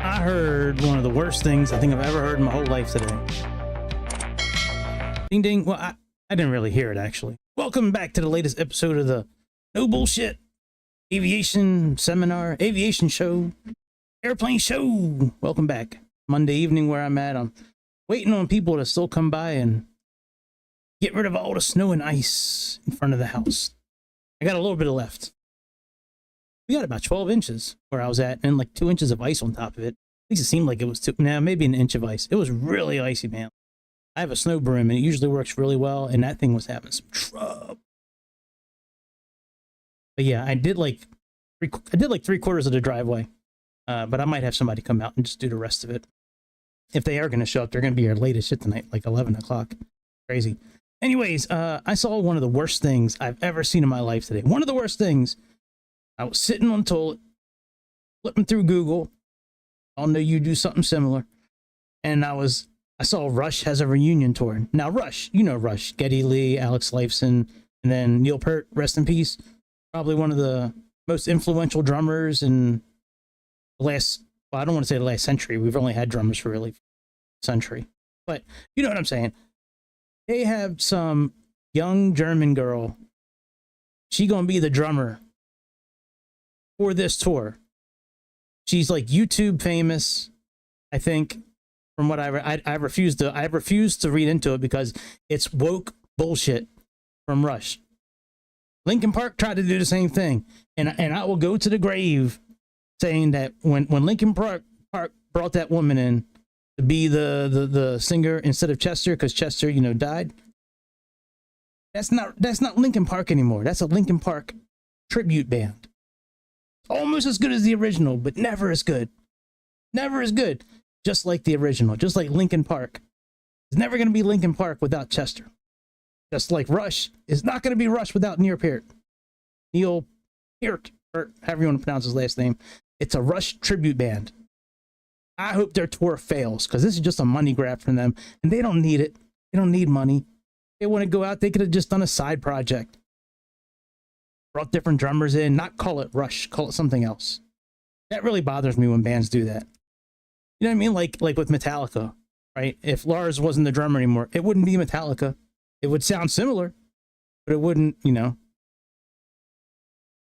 I heard one of the worst things I think I've ever heard in my whole life today. Ding ding. Well, I didn't really hear it actually. Welcome back to the latest episode of the No Bullshit Aviation Seminar, Aviation Show, Airplane Show. Welcome back. Monday evening where I'm at. I'm waiting on people to still come by and get rid of all the snow and ice in front of the house. I got a little bit left. We got about 12 inches where I was at and like 2 inches of ice on top of it. At least it seemed like it was two, now maybe an inch of ice. It was really icy, man. I have a snow broom and it usually works really well, and that thing was having some trouble. But yeah, I did like 3/4 of the driveway, but I might have somebody come out and just do the rest of it. If they are going to show up, they're going to be here late as shit tonight, like 11 o'clock. Crazy. Anyways, I saw one of the worst things I've ever seen in my life today. One of the worst things. I was sitting on the toilet, flipping through Google. I know you do something similar. And I saw Rush has a reunion tour. Now, Rush, you know Rush. Geddy Lee, Alex Lifeson, and then Neil Peart, rest in peace. Probably one of the most influential drummers in the last, well, I don't want to say the last century. We've only had drummers for really a century. But you know what I'm saying. They have some young German girl. She gonna be the drummer for this tour. She's like YouTube famous, I think. From what I refuse to read into it because it's woke bullshit from Rush. Linkin Park tried to do the same thing, and I will go to the grave saying that when Linkin Park brought that woman in to be the singer instead of Chester, because Chester, you know, died. That's not Linkin Park anymore. That's a Linkin Park tribute band. Almost as good as the original, but never as good. Never as good. Just like the original, just like Linkin Park. It's never going to be Linkin Park without Chester. Just like Rush is not going to be Rush without Neil Peart. Neil Peart, or however you want to pronounce his last name. It's a Rush tribute band. I hope their tour fails, because this is just a money grab from them, and they don't need it. They don't need money. They want to go out, they could have just done a side project. Brought different drummers in, not call it Rush, call it something else. That really bothers me when bands do that. You know what I mean? Like with Metallica, right? If Lars wasn't the drummer anymore, it wouldn't be Metallica. It would sound similar, but it wouldn't, you know.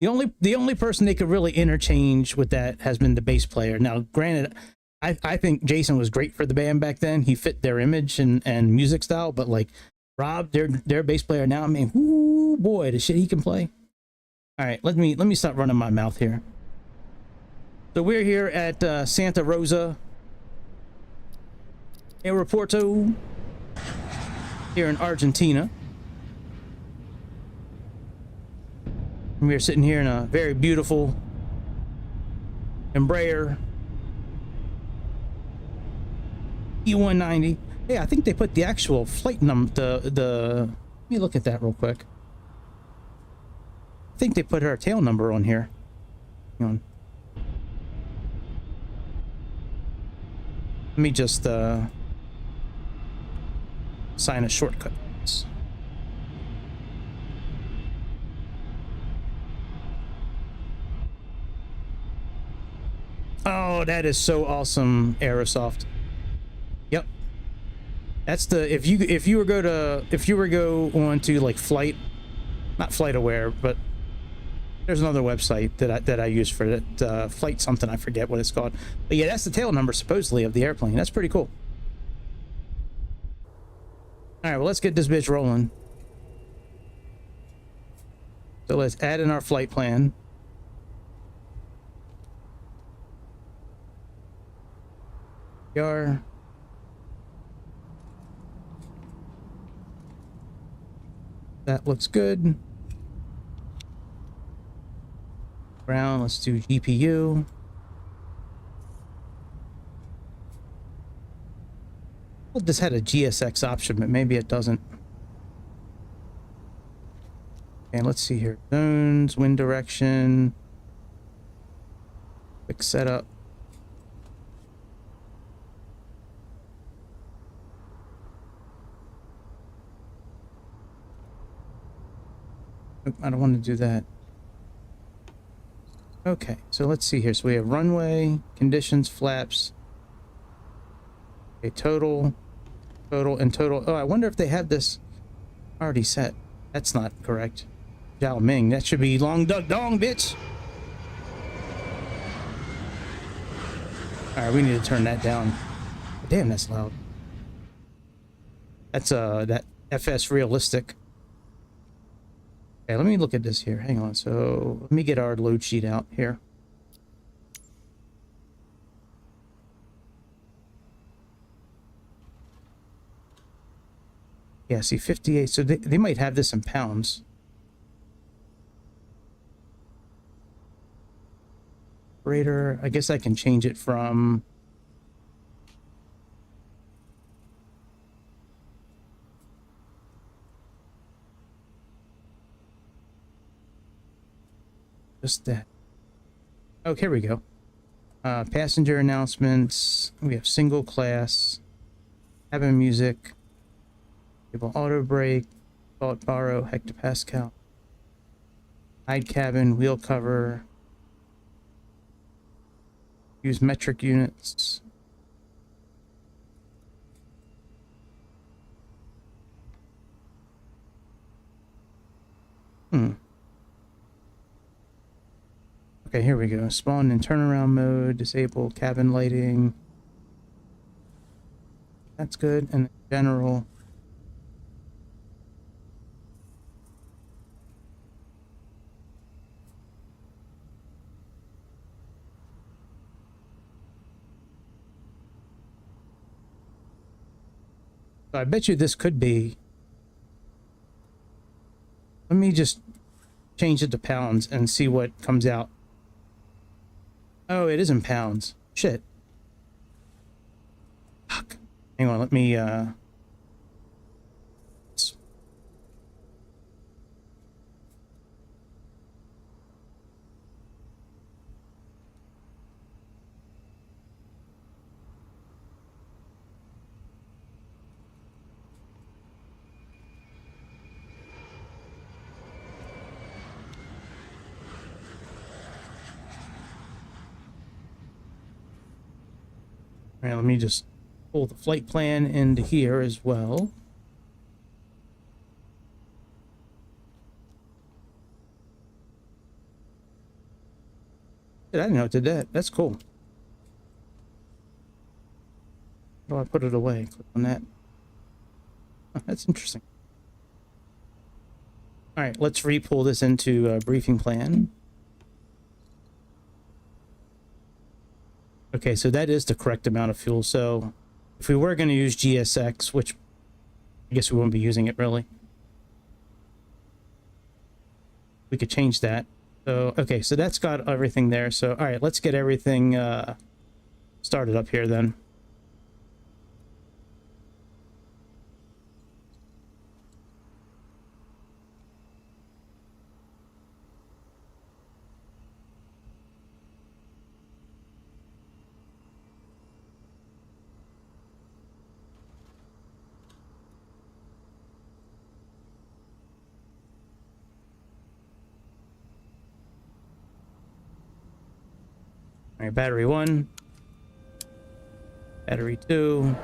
The only person they could really interchange with that has been the bass player. Now, granted, I think Jason was great for the band back then. He fit their image and music style, but like Rob, their bass player now, I mean, whoo boy, the shit he can play. All right, let me stop running my mouth here. So we're here at Santa Rosa Aeroporto here in Argentina. And we're sitting here in a very beautiful Embraer E190. Hey, I think they put the actual flight number, let me look at that real quick. I think they put her tail number on here. Hang on. Let me just sign a shortcut. Oh, that is so awesome, Aerosoft. Yep. That's the if you were go on to like Flight, not Flight Aware, but there's another website that I use for that, Flight something, I forget what it's called. But yeah, that's the tail number supposedly of the airplane. That's pretty cool. All right, well, let's get this bitch rolling. So let's add in our flight plan. We are. That looks good. Ground, let's do GPU. Well, this had a GSX option, but maybe it doesn't. And let's see here. Zones, wind direction. Quick setup. I don't want to do that. Okay, so let's see here. So we have runway, conditions, flaps. Okay, total, and total. Oh, I wonder if they have this already set. That's not correct. Zhao Ming. That should be long duck dong, bitch. All right, we need to turn that down. Damn, that's loud. That's that FSRealistic. Okay, let me look at this here. Hang on. So let me get our load sheet out here. Yeah, see, 58. So they might have this in pounds. Operator, I guess I can change it from... just that. Oh, here we go. Passenger announcements. We have single class. Cabin music. Table auto brake. Fault borrow. Hectopascal. Side cabin. Wheel cover. Use metric units. Okay, here we go. Spawn and turnaround mode. Disable cabin lighting. That's good. And general. So I bet you this could be... Let me just change it to pounds and see what comes out. Oh, it is in pounds. Shit. Fuck. Hang on, let me, All right, let me just pull the flight plan into here as well. Shit, I didn't know it did that. That's cool. How do I put it away? Click on that. Oh, that's interesting. All right, let's re-pull this into a briefing plan. Okay, so that is the correct amount of fuel. So if we were going to use GSX, which I guess we won't be using it really, we could change that. So, okay, so that's got everything there. So, all right, let's get everything started up here then. All right, battery 1, battery 2.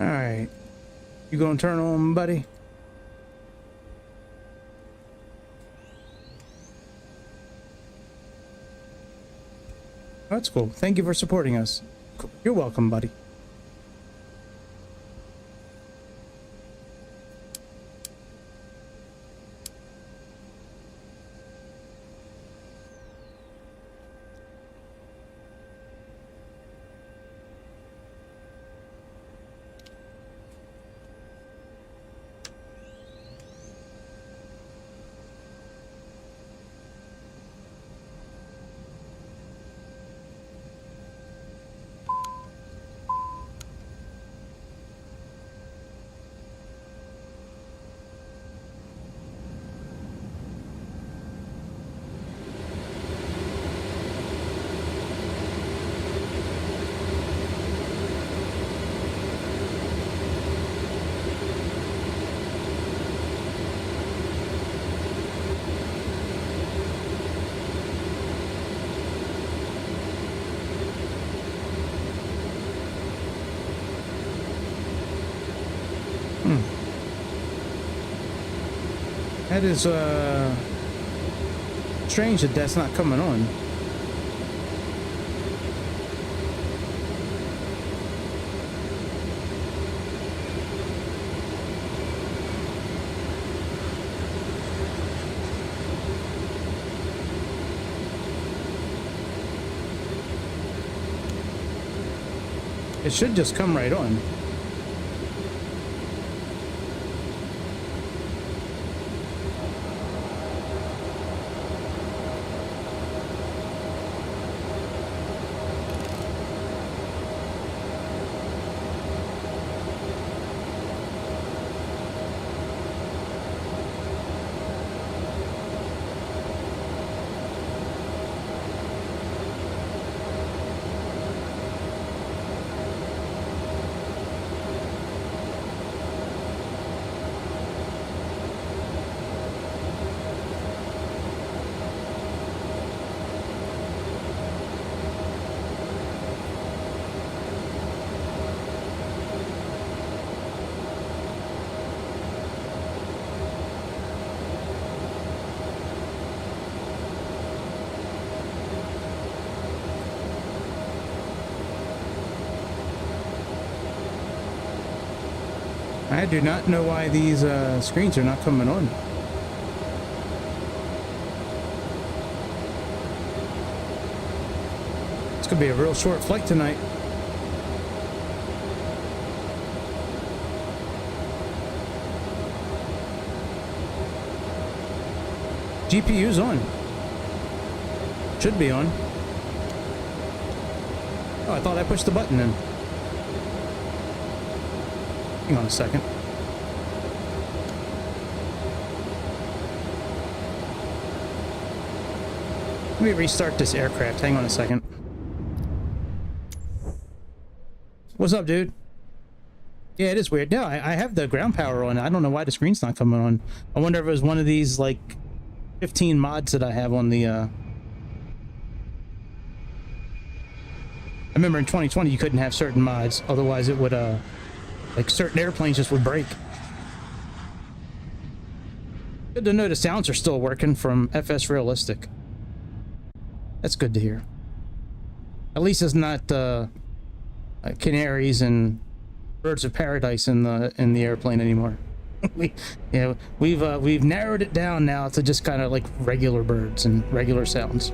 All right, you gonna turn on, buddy? That's cool. Thank you for supporting us. Cool. You're welcome, buddy. That is strange that that's not coming on. It should just come right on. I do not know why these screens are not coming on. It's gonna be a real short flight tonight. GPU's on. Should be on. Oh, I thought I pushed the button in. Hang on a second. Let me restart this aircraft. Hang on a second. What's up, dude? Yeah, it is weird. No, I have the ground power on. I don't know why the screen's not coming on. I wonder if it was one of these, like, 15 mods that I have on the, I remember in 2020 you couldn't have certain mods. Otherwise it would, like, certain airplanes just would break. Good to know the sounds are still working from FSRealistic. That's good to hear. At least it's not canaries and birds of paradise in the airplane anymore. We've narrowed it down now to just kind of like regular birds and regular sounds.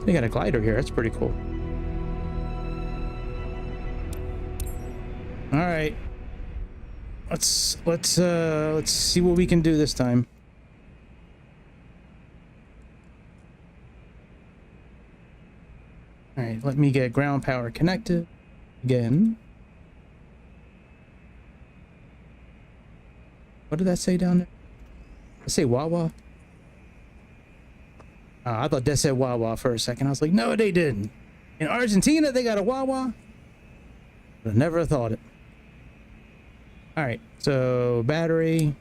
They got a glider here. That's pretty cool. All right, let's see what we can do this time. All right, let me get ground power connected again. What did that say down there? Did it say Wawa? I thought that said Wawa for a second. I was like, no, they didn't. In Argentina, they got a Wawa. I never thought it. All right, so battery.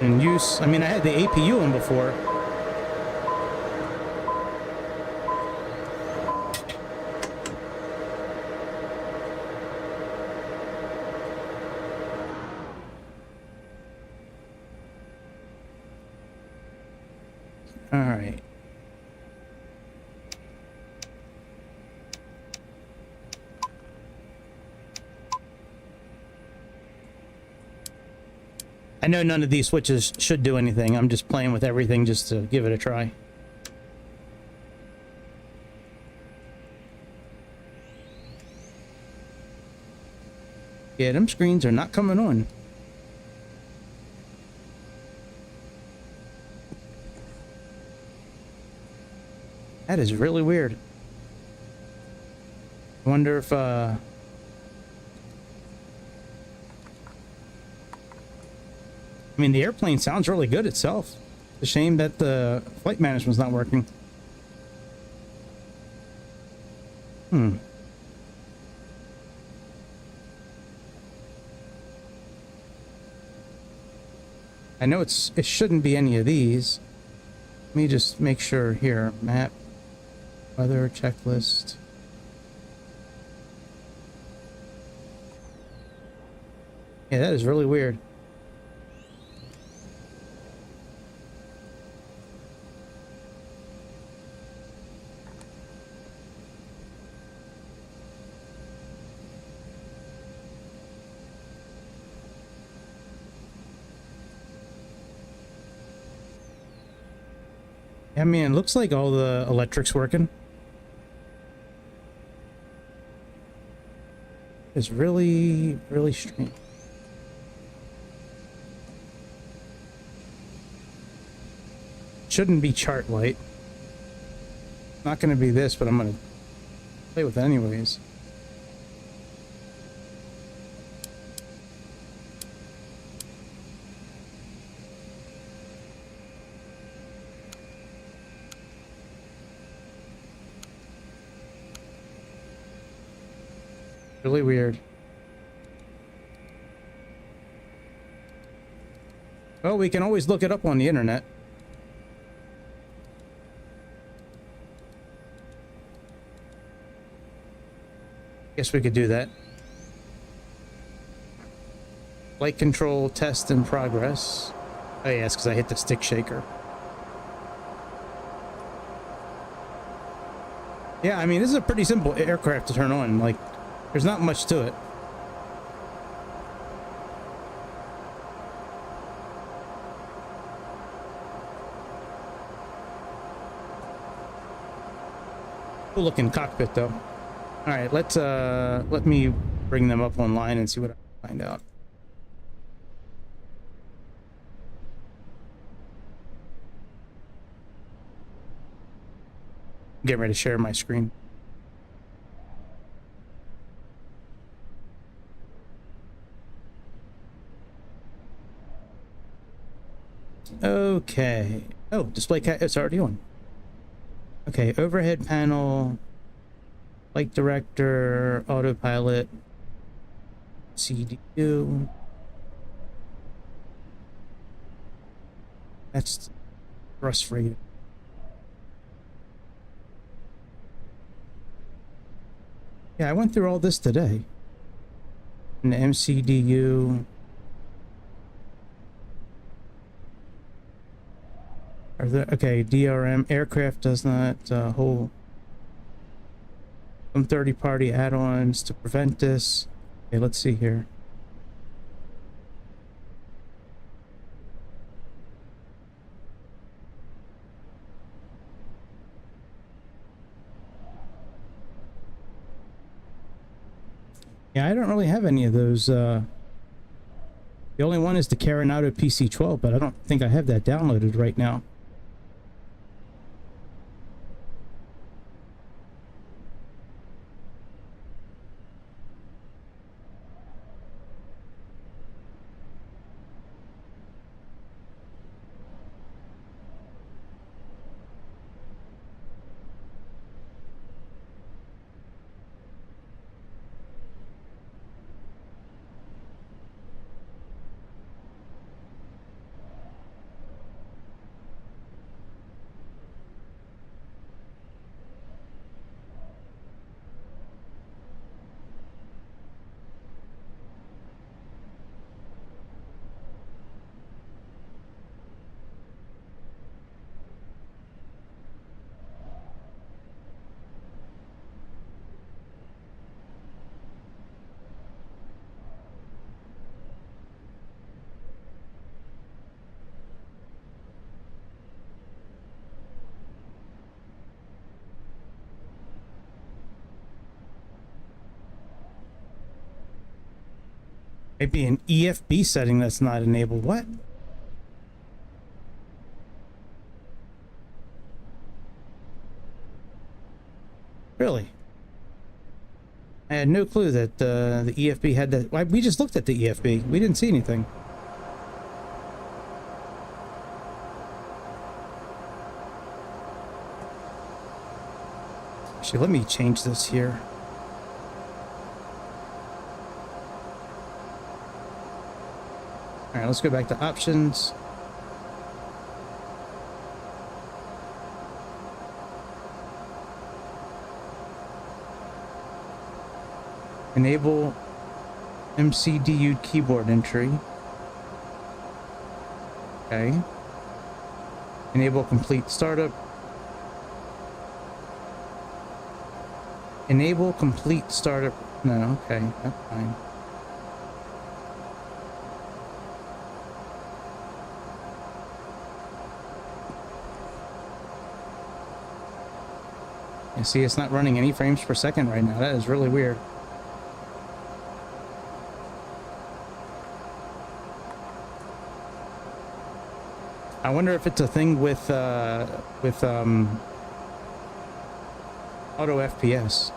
In use. I mean, I had the APU on before. All right. I know none of these switches should do anything. I'm just playing with everything just to give it a try. Yeah, them screens are not coming on. That is really weird. I wonder if, I mean, the airplane sounds really good itself. It's a shame that the flight management's not working. I know it shouldn't be any of these. Let me just make sure here. Map, weather, checklist. Yeah, that is really weird. I mean, it looks like all the electric's working. It's really, really strange. Shouldn't be chart light. Not going to be this, but I'm going to play with it anyways. Really weird. Well, we can always look it up on the internet. Guess we could do that. Flight control test in progress. Oh yeah, it's because I hit the stick shaker. Yeah, I mean, this is a pretty simple aircraft to turn on. Like, there's not much to it. Cool looking cockpit though. All right, let me bring them up online and see what I can find out. Get ready to share my screen. Okay. Oh, display it's already on. Okay, overhead panel, flight director, autopilot, CDU. That's thrust rate. Yeah, I went through all this today. And the MCDU. Are there, okay, DRM aircraft does not hold some 30-party add-ons to prevent this. Okay, let's see here. Yeah, I don't really have any of those. The only one is the Carinado PC-12, but I don't think I have that downloaded right now. Might be an EFB setting that's not enabled. What? Really? I had no clue that the EFB had that. We just looked at the EFB. We didn't see anything. Actually, let me change this here. All right, let's go back to options. Enable MCDU keyboard entry. Okay. Enable complete startup. Enable complete startup. No, okay, that's fine. You see, it's not running any frames per second right now. That is really weird. I wonder if it's a thing with auto FPS.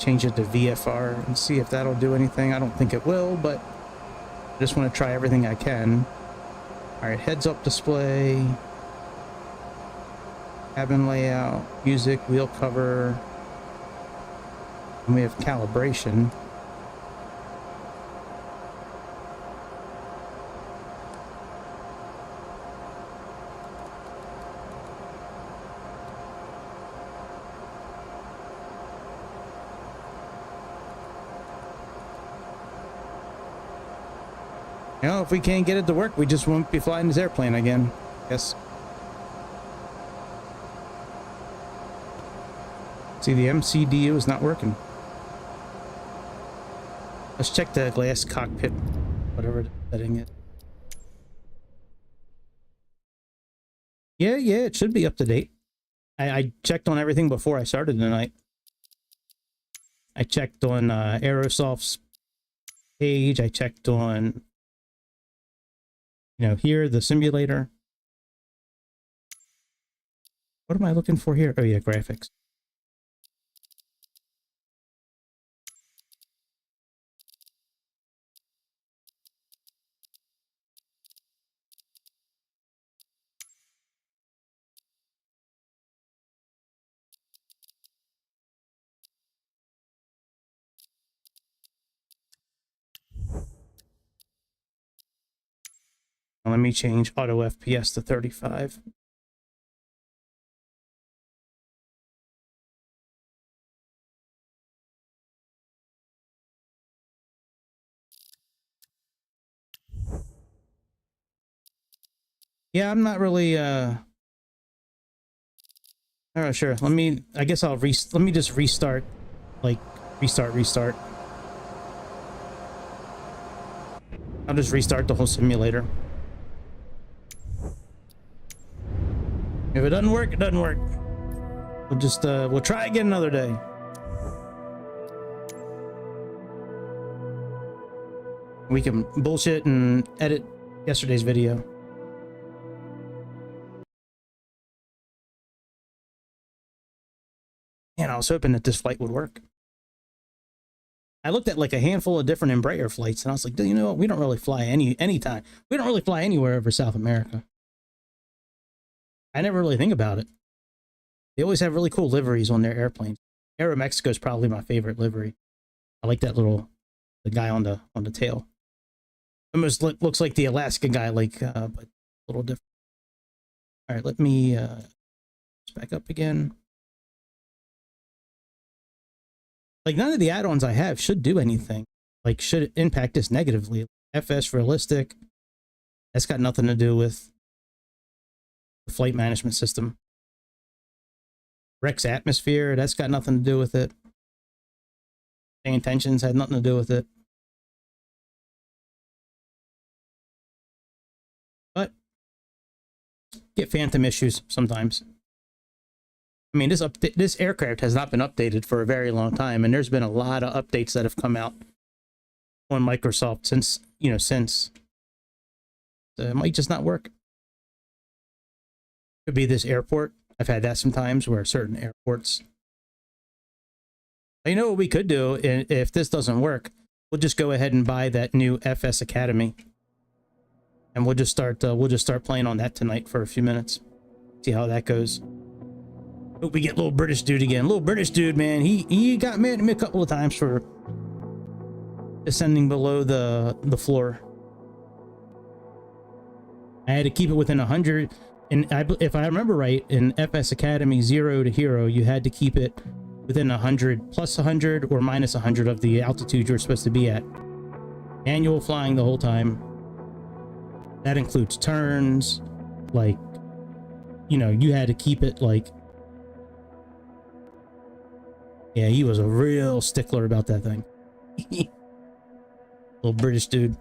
Change it to VFR and see if that'll do anything. I don't think it will, but I just want to try everything I can. All right, heads up display, cabin layout, music, wheel cover. And we have calibration. You know, if we can't get it to work, we just won't be flying this airplane again. Yes. See, the MCDU is not working. Let's check the glass cockpit, whatever the setting is. Yeah, it should be up to date. I checked on everything before I started tonight. I checked on Aerosoft's page. I checked on, here, the simulator. What am I looking for here? Oh yeah, graphics. Now let me change auto FPS to 35. Yeah, I'm not really all right, sure. I guess let me just restart, like restart. I'll just restart the whole simulator. If it doesn't work, it doesn't work. We'll just we'll try again another day. We can bullshit and edit yesterday's video. And I was hoping that this flight would work. I looked at like a handful of different Embraer flights, and I was like, you know what? We don't really fly anytime. We don't really fly anywhere over South America. I never really think about it. They always have really cool liveries on their airplanes. Aeromexico is probably my favorite livery. I like that the guy on the tail. Almost looks like the Alaska guy, but a little different. All right, let me back up again. Like, none of the add-ons I have should do anything. Like, should impact this negatively. FSRealistic, that's got nothing to do with the flight management system. Rex Atmosphere, that's got nothing to do with it. SayIntentions had nothing to do with it. But get phantom issues sometimes. I mean, this aircraft has not been updated for a very long time, and there's been a lot of updates that have come out on Microsoft since, since. So it might just not work. Could be this airport. I've had that sometimes where certain airports. You know what we could do if this doesn't work? We'll just go ahead and buy that new FS Academy, and we'll just start playing on that tonight for a few minutes. See how that goes. Hope we get little British dude again. Little British dude, man. He got mad at me a couple of times for descending below the floor. I had to keep it within 100, and if I remember right, in FS Academy 0 to Hero, you had to keep it within 100, plus 100 or minus 100 of the altitude you're supposed to be at. Manual flying the whole time. That includes turns, like, you had to keep it like. Yeah, he was a real stickler about that thing. Little British dude.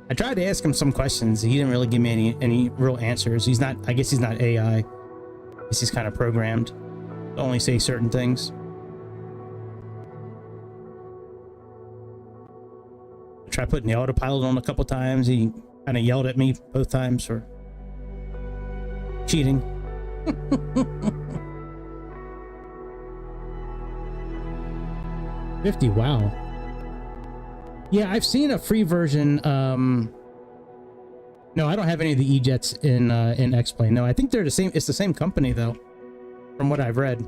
I tried to ask him some questions. He didn't really give me any real answers. I guess he's not AI. I guess he's kind of programmed to only say certain things. I tried putting the autopilot on a couple times. He kind of yelled at me both times for cheating. $50, wow. Yeah, I've seen a free version. No, I don't have any of the E-Jets in X-Plane. No, I think they're the same. It's the same company though, from what I've read.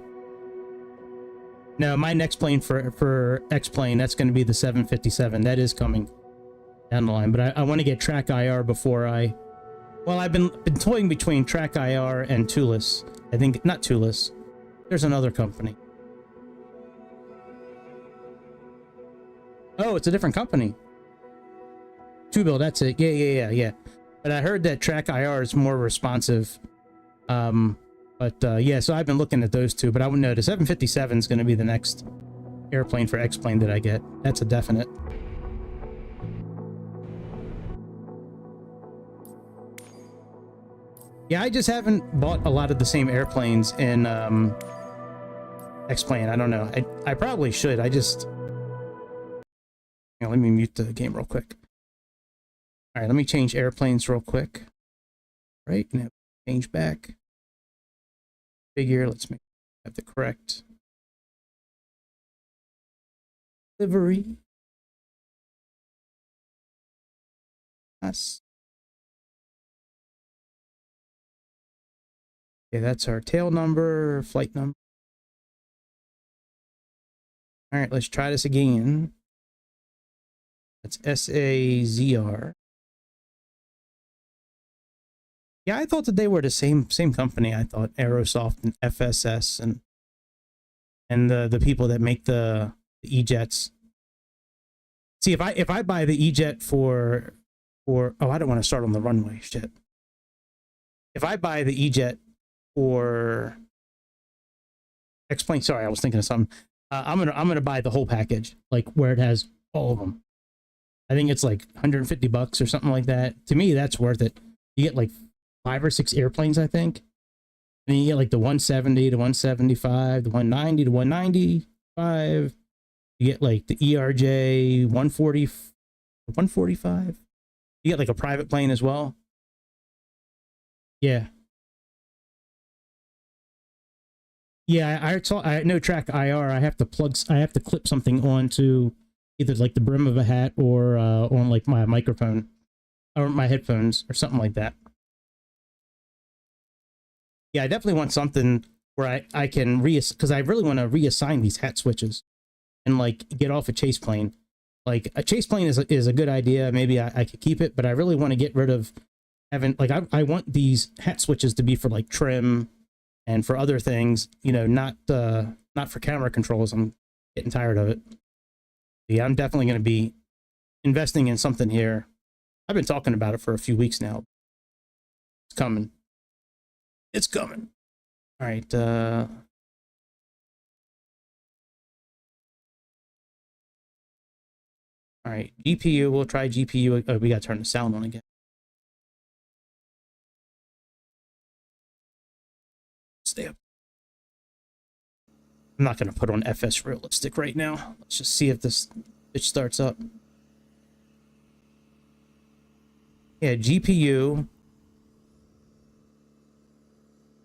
No, my next plane for X-Plane, that's going to be the 757. That is coming down the line, but I want to get Track IR before I. Well, I've been toying between Track IR and Tulis. I think not Tulis. There's another company. Oh, it's a different company. Tubil, that's it. Yeah. But I heard that Track IR is more responsive. Yeah, so I've been looking at those two, but I would know the 757 is going to be the next airplane for X-Plane that I get. That's a definite. Yeah, I just haven't bought a lot of the same airplanes in X-Plane. I don't know. I probably should. I just... Let me mute the game real quick. All right, let me change airplanes real quick. Right, now change back. Figure, let's make have the correct livery. Yes. Okay, that's our tail number, flight number. All right, let's try this again. That's SAZR. Yeah, I thought that they were the same company. I thought Aerosoft and FSS and the people that make the E-Jets. See, if I buy the E-Jet for oh, I don't want to start on the runway. Shit. If I buy the E-Jet for X-Plane, sorry, I was thinking of something. I'm gonna buy the whole package, like where it has all of them. I think it's like $150 or something like that. To me, that's worth it. You get like 5 or 6 airplanes, I think. And you get like the 170 to 175, the 190 to 195. You get like the ERJ 140, 145. You get like a private plane as well. Yeah. Yeah, I know Track IR. I have to clip something onto either like the brim of a hat or on like my microphone or my headphones or something like that. Yeah, I definitely want something where I can because I really want to reassign these hat switches and like get off a chase plane. Like a chase plane is a good idea. Maybe I could keep it, but I really want to get rid of having like I want these hat switches to be for like trim and for other things, not for camera controls. I'm getting tired of it. Yeah, I'm definitely going to be investing in something here. I've been talking about it for a few weeks now. It's coming. It's coming. All right. All right. GPU. We'll try GPU. Oh, we got to turn the sound on again. Stay up. I'm not going to put on FSRealistic right now. Let's just see if this bitch starts up. Yeah, GPU.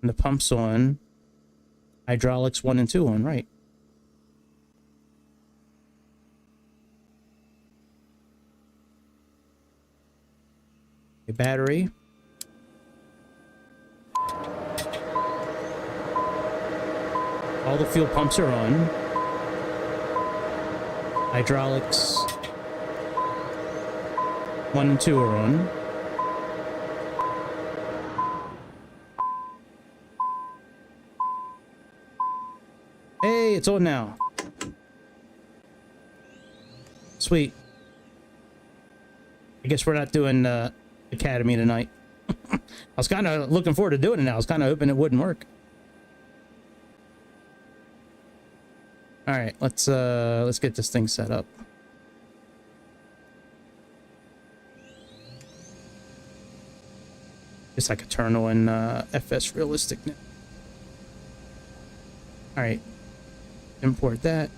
And the pumps on. Hydraulics 1 and 2 on, right. A battery. All the fuel pumps are on. Hydraulics 1 and 2 are on. Hey, it's on now. Sweet. I guess we're not doing Academy tonight. I was kind of looking forward to doing it now. I was kind of hoping it wouldn't work. All right, let's get this thing set up. Guess I could turn on FSRealistic now. All right, import that.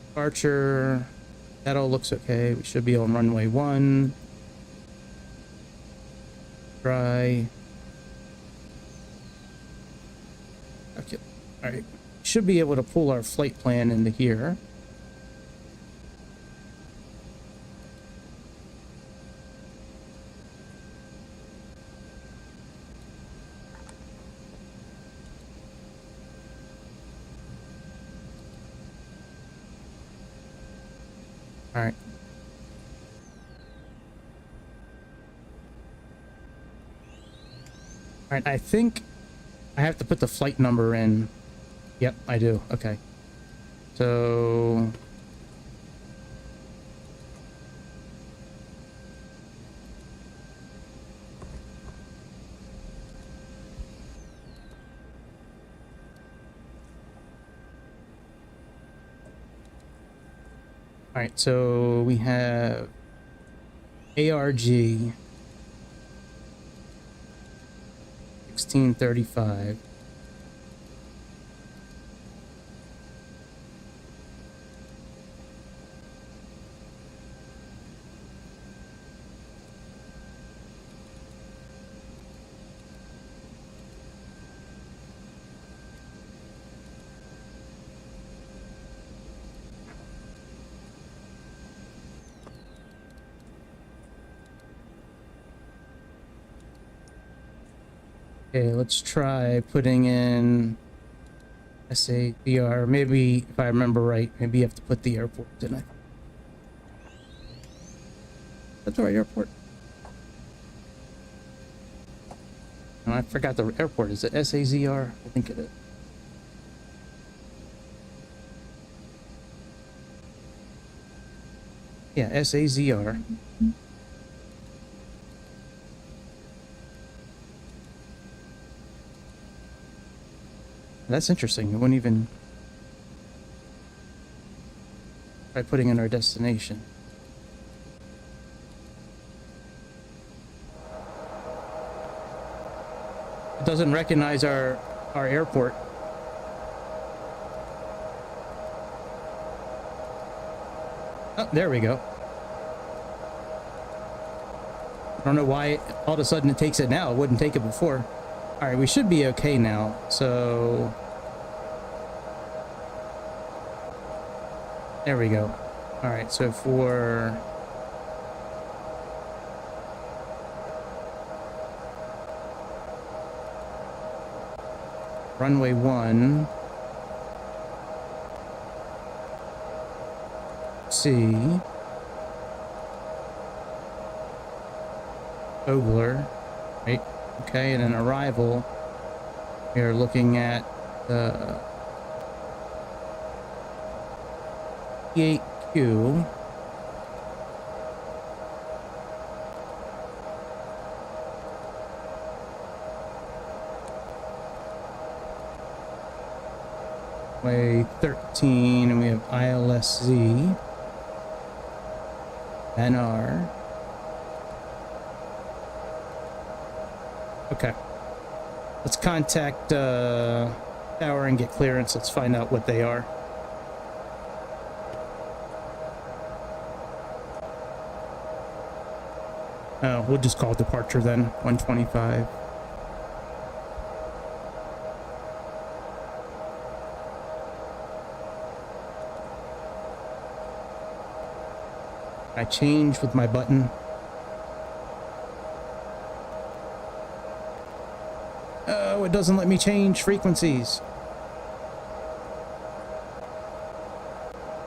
Departure. That all looks okay. We should be on runway 1. Try. Okay. All right. Should be able to pull our flight plan into here. All right. All right, I think I have to put the flight number in. Yep, I do. Okay. So all right, so we have ARG 1635. Okay, let's try putting in SAZR. Maybe, if I remember right, maybe you have to put the airport, didn't I? That's the right airport. Oh, I forgot the airport. Is it SAZR? I think it is. Yeah, SAZR. That's interesting. It wouldn't even try putting in our destination. It doesn't recognize our airport. Oh, there we go. I don't know why all of a sudden it takes it now. It wouldn't take it before. All right, we should be okay now. So there we go. All right, so for runway 1, C, Ogler, right? Okay, and then arrival, we're looking at the P8Q. Way 13, and we have ILSZ, NR. Okay. Let's contact tower and get clearance. Let's find out what they are. We'll just call it departure then. 125. I change with my button. Oh, it doesn't let me change frequencies.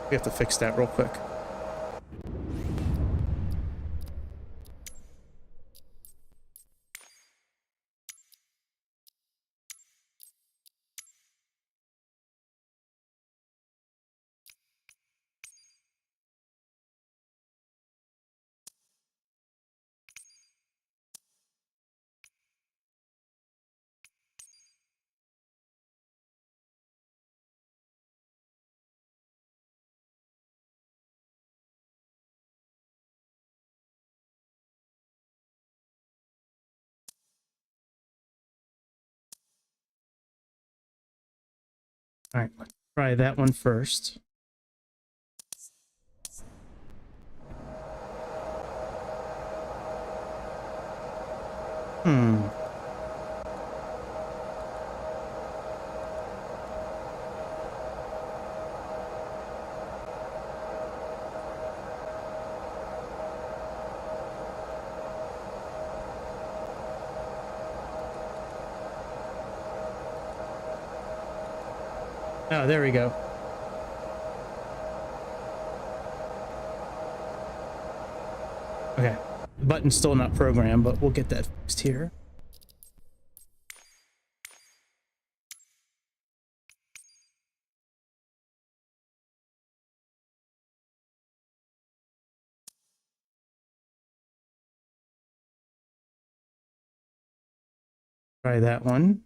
We have to fix that real quick. All right, let's try that one first. Oh, there we go. Okay, the button's still not programmed, but we'll get that fixed here. Try that one.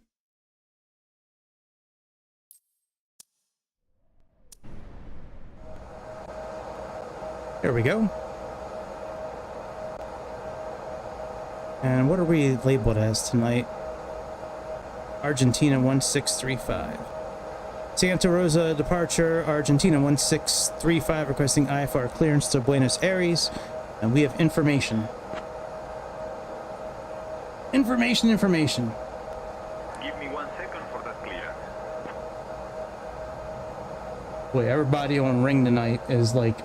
There we go. And what are we labeled as tonight? Argentina 1635. Santa Rosa departure, Argentina 1635, requesting IFR clearance to Buenos Aires. And we have information. Information. Give me 1 second for that clearance. Boy, everybody on ring tonight is like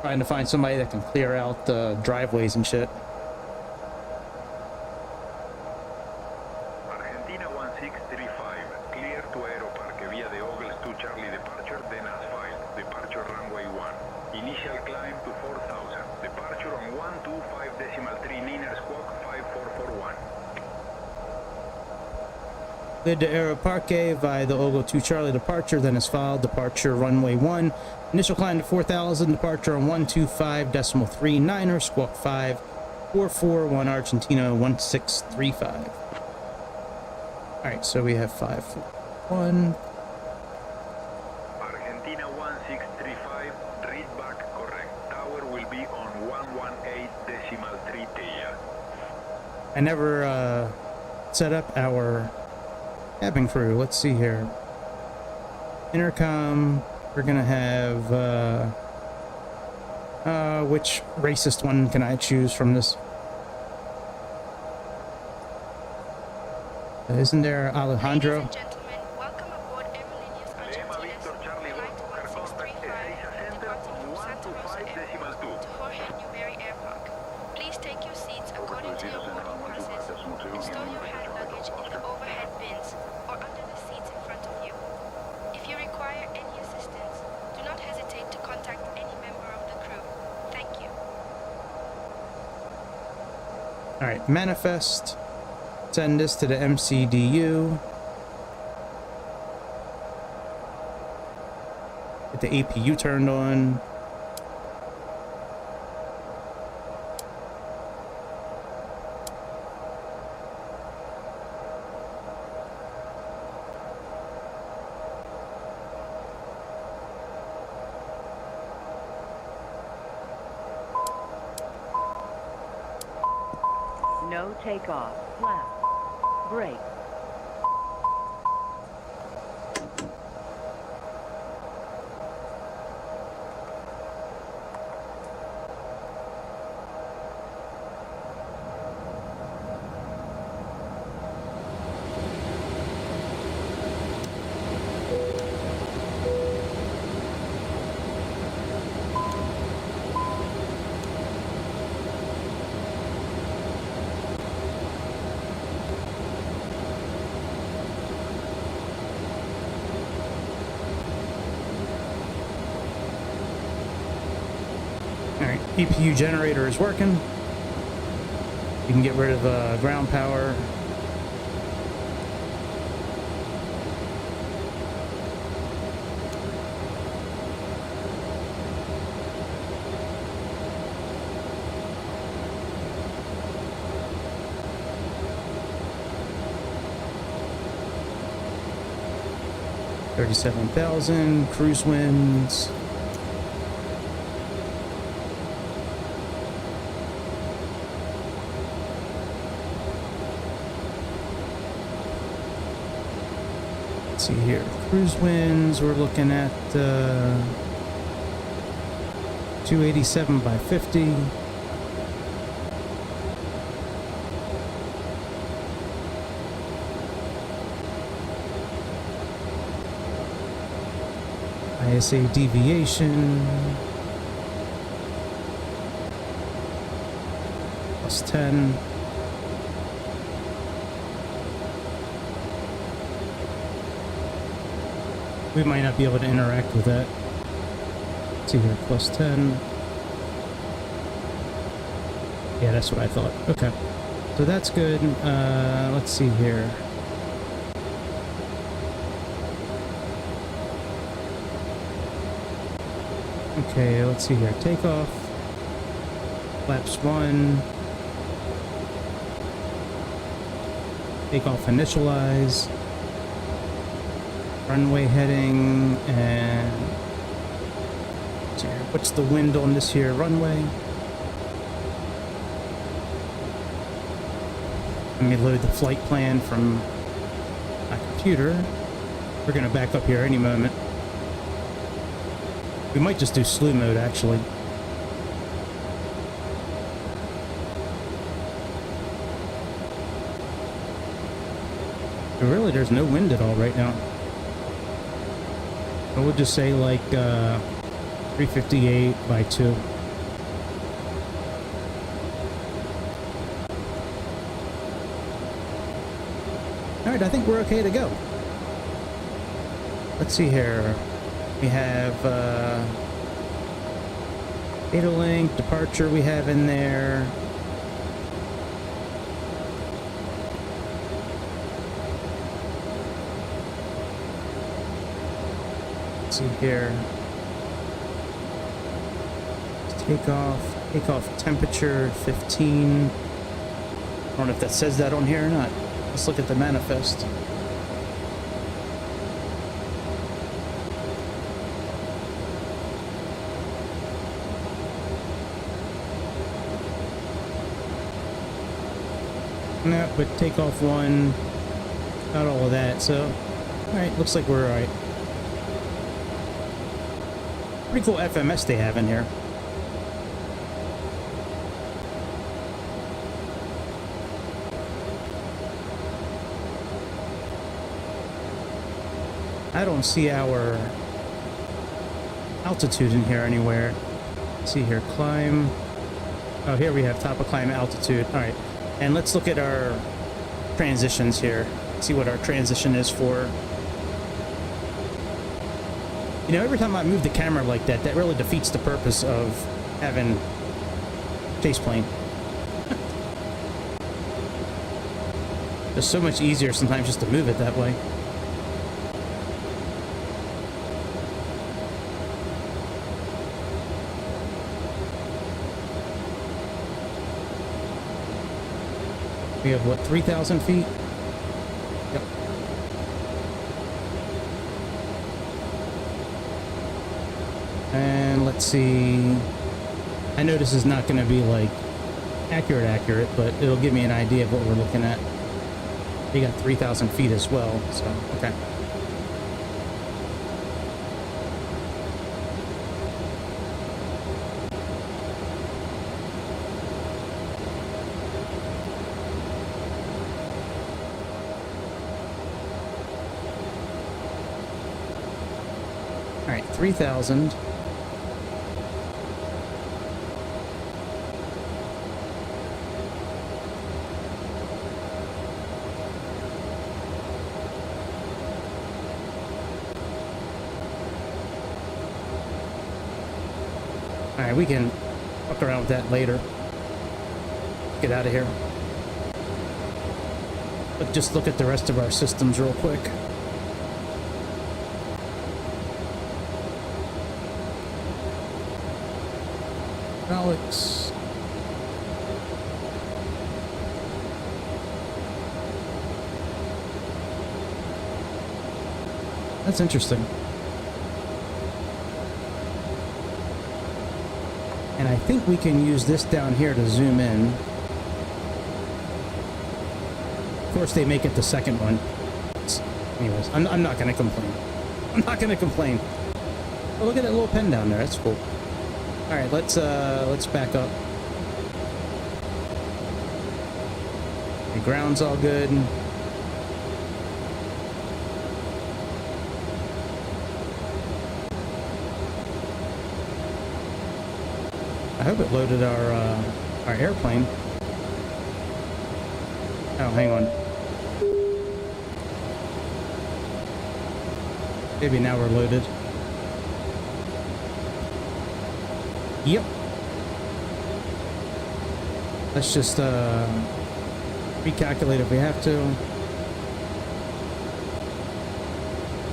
trying to find somebody that can clear out the driveways and shit. Argentina 1635, clear to Aeroparque via the OBS 2 Charlie departure, then asphalt. Departure runway 1. Initial climb to 4000. Departure on 125.3 Niner squawk 5441. Good to Aeroparque via the Ogo 2 Charlie departure, then is filed. Departure runway 1. Initial climb to 4000. Departure on 125.3 Niner squawk 5441 Argentina 1635. Alright, so we have 541. Argentina 1635, read back correct. Tower will be on 118.3 Tia. I never set up our cabin crew. Let's see here. Intercom. We're gonna have which racist one can I choose from this? Isn't there Alejandro? Ladies and gentlemen, welcome aboard Aerolíneas Argentinas Flight ARG1635 departing from Santa Rosa Airport to Jorge Newbery Airpark. Please take your seats according to your boarding passes and store your hand luggage in the overhead bins or under the seats in front of you. If you require any assistance, do not hesitate to contact any member of the crew. Thank you. Alright, manifest. Send this to the MCDU. Get the APU turned on. No takeoff. Flaps. Brakes. EPU generator is working. You can get rid of ground power. $37,000 cruise winds. Let's see here, cruise winds. We're looking at 287 by 50. ISA deviation plus 10. We might not be able to interact with that. Let's see here, plus 10. Yeah, that's what I thought. Okay, so that's good. Let's see here. Okay, let's see here. Takeoff. Flaps 1. Takeoff initialize. Runway heading, and let's see here. What's the wind on this here runway? Let me load the flight plan from my computer. We're going to back up here any moment. We might just do slew mode, actually. But really, there's no wind at all right now. So we'll just say like 358 by 2. Alright, I think we're okay to go. Let's see here. We have data link, departure we have in there. Let's see here. Takeoff temperature 15. I don't know if that says that on here or not. Let's look at the manifest. No, but takeoff 1, not all of that, so alright, looks like we're alright. Pretty cool FMS they have in here. I don't see our altitude in here anywhere. Let's see here, climb. Oh, here we have top of climb altitude. Alright. And let's look at our transitions here. See what our transition is for. You know, every time I move the camera like that, that really defeats the purpose of having chase plane. It's so much easier sometimes just to move it that way. We have, what, 3,000 feet? Yep. And let's see. I know this is not going to be, like, accurate, but it'll give me an idea of what we're looking at. You got 3,000 feet as well, so, okay. All right, 3,000. All right, we can Fuck around with that later. Get out of here. But just look at the rest of our systems real quick. Alex. That's interesting. And I think we can use this down here to zoom in. Of course, they make it the second one. Anyways, I'm not going to complain. I'm not going to complain. Oh, look at that little pen down there. That's cool. All right, let's back up. The ground's all good. I hope it loaded our airplane. Oh, hang on. Maybe now we're loaded. Yep. Let's just recalculate if we have to.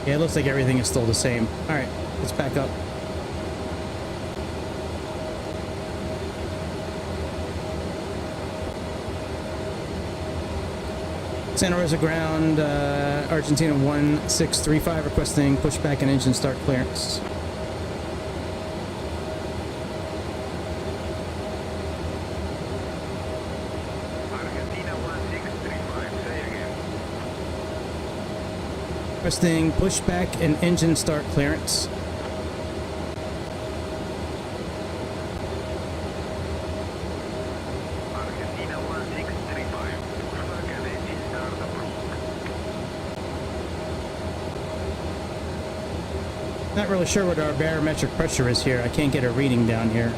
Yeah, it looks like everything is still the same. All right, let's back up. Santa Rosa ground, Argentina 1635 requesting pushback and engine start clearance. Argentina 1635, say again. Requesting pushback and engine start clearance. Argentina 1635, pushback and engine start approved. Not really sure what our barometric pressure is here. I can't get a reading down here.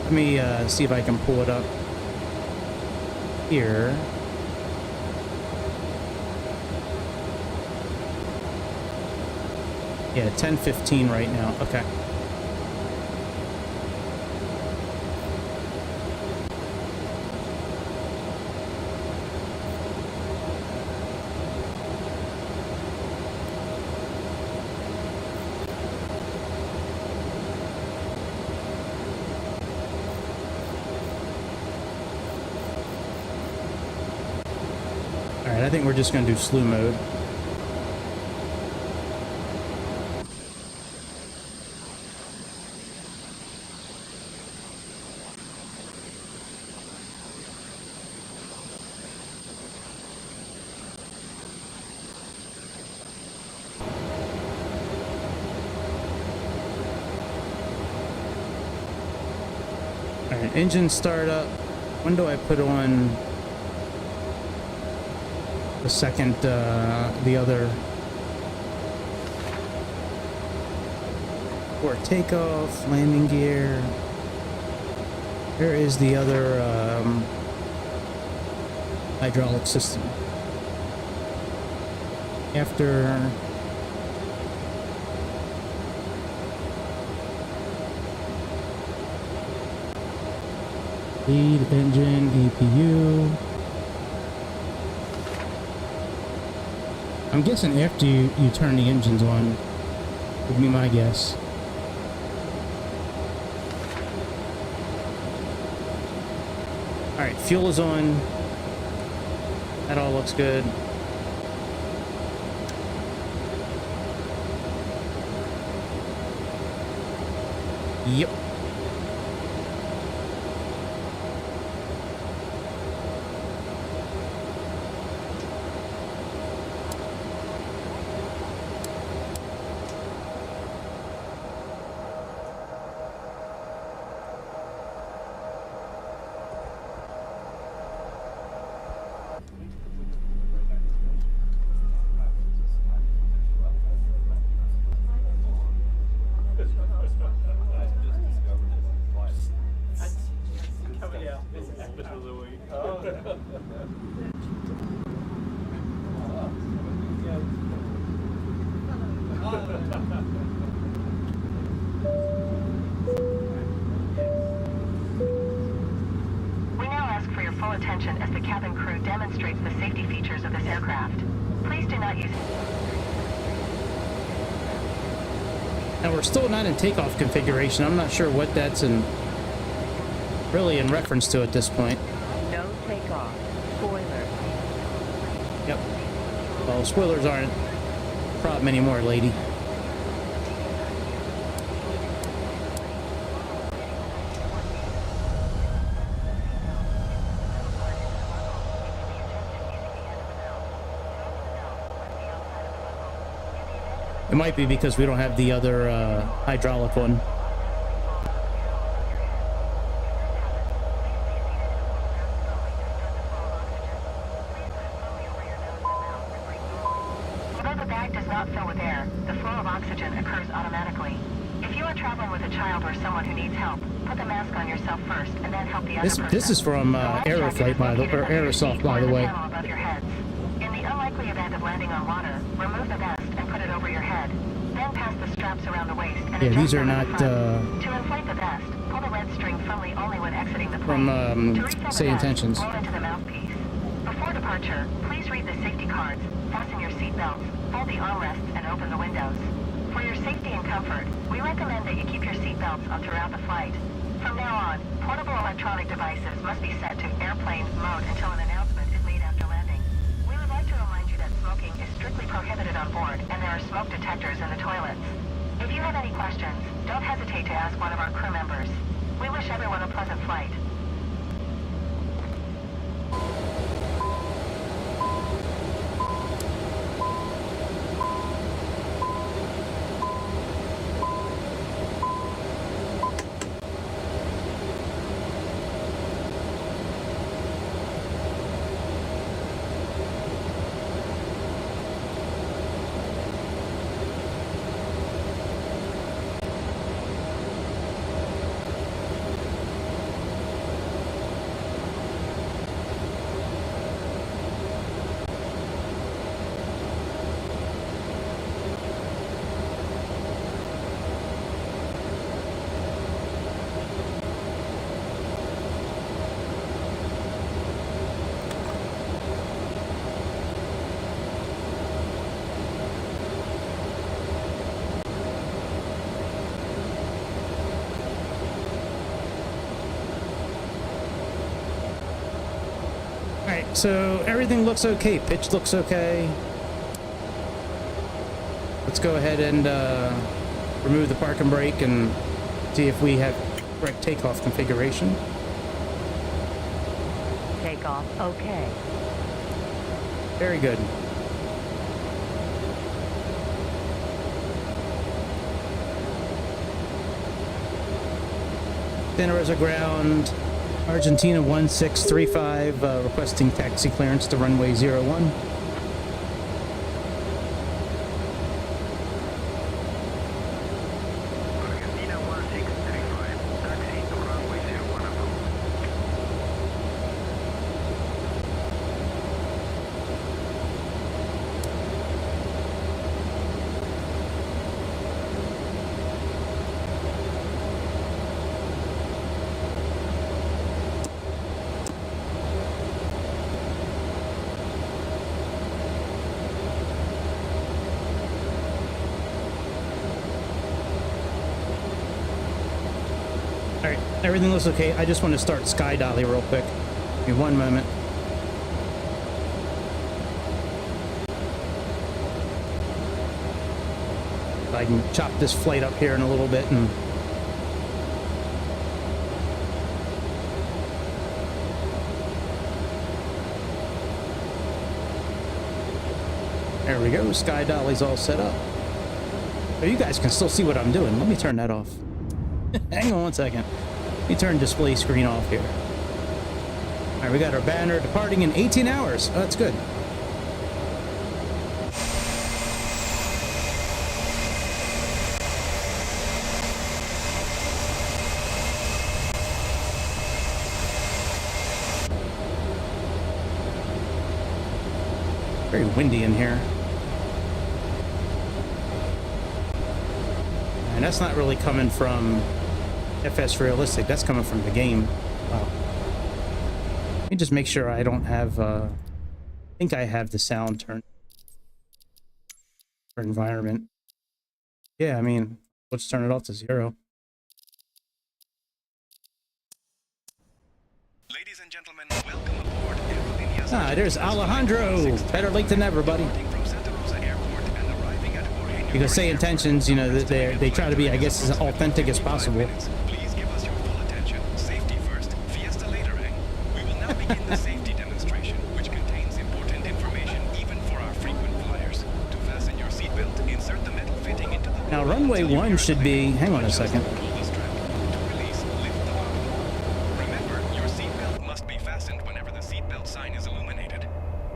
Let me see if I can pull it up here. Yeah, 10:15 right now. Okay. All right, I think we're just going to do slew mode. All right, engine start up. When do I put on the second, the other for takeoff, landing gear? Where is the other hydraulic system? After lead, engine, EPU. I'm guessing after you turn the engines on, would be my guess. Alright, fuel is on. That all looks good. Yep. attention as the cabin crew demonstrates the safety features of this aircraft. Please do not use... Now we're still not in takeoff configuration. I'm not sure what that's really in reference to at this point. No takeoff. Spoilers. Yep. Well, spoilers aren't a problem anymore, lady. It might be because we don't have the other hydraulic one. Although the bag does not fill with air, the flow of oxygen occurs automatically. If you are traveling with a child or someone who needs help, put the mask on yourself first and then help the other person. This is from Aeroflight, by the or Aerosoft, by the way. Above your heads. In the unlikely event of landing on water, remove the vest and put it over your head. Then pass the straps around the waist and Yeah, these are them not in the front. To inflate the vest, pull the red string firmly only when exiting the plane. from To refill the SayIntentions. vest, blow into the mouthpiece. Before departure, please read the safety cards, fasten your seatbelts, fold the armrests, and open the windows. For your safety and comfort, we recommend that you keep your seatbelts on throughout the flight. From now on, portable electronic devices must be set to airplane mode until an announcement is made after landing. We would like to remind you that smoking is strictly prohibited on board, and there are smoke detectors in the toilets. If you have any questions, don't hesitate to ask one of our crew members. We wish everyone a pleasant flight. Alright, so everything looks okay. Pitch looks okay. Let's go ahead and remove the park and brake and see if we have correct takeoff configuration. Takeoff okay. Very good. Santa Rosa ground, Argentina 1635, requesting taxi clearance to runway 01. Argentina 1635, taxi to runway 01 approved. Alright, everything looks okay. I just want to start Sky Dolly real quick. Give me one moment. I can chop this flight up here in a little bit and there we go. Sky Dolly's all set up. Oh, you guys can still see what I'm doing. Let me turn that off. Hang on one second. Let me turn display screen off here. All right, we got our banner departing in 18 hours. Oh, that's good. Very windy in here. And that's not really coming from FSRealistic. That's coming from the game. Wow. Let me just make sure I don't have, I think I have the sound turned for environment. Yeah, I mean, let's turn it off to 0. Ladies and gentlemen, welcome aboard Aerolíneas Ah, there's Alejandro. Better late than never, buddy. from Santa Rosa Airport and arriving at Jorge Because SayIntentions, you know, they try to be, I guess, as authentic as possible. Please give us your full attention. Safety first, fiesta later, eh? We will now begin the safety demonstration, which contains important information even for our frequent flyers. To fasten your seatbelt, insert the metal fitting into the Now, runway 1 should be, hang on a second. pull the strap. To release, lift the lock. Remember, your seatbelt must be fastened whenever the seatbelt sign is illuminated.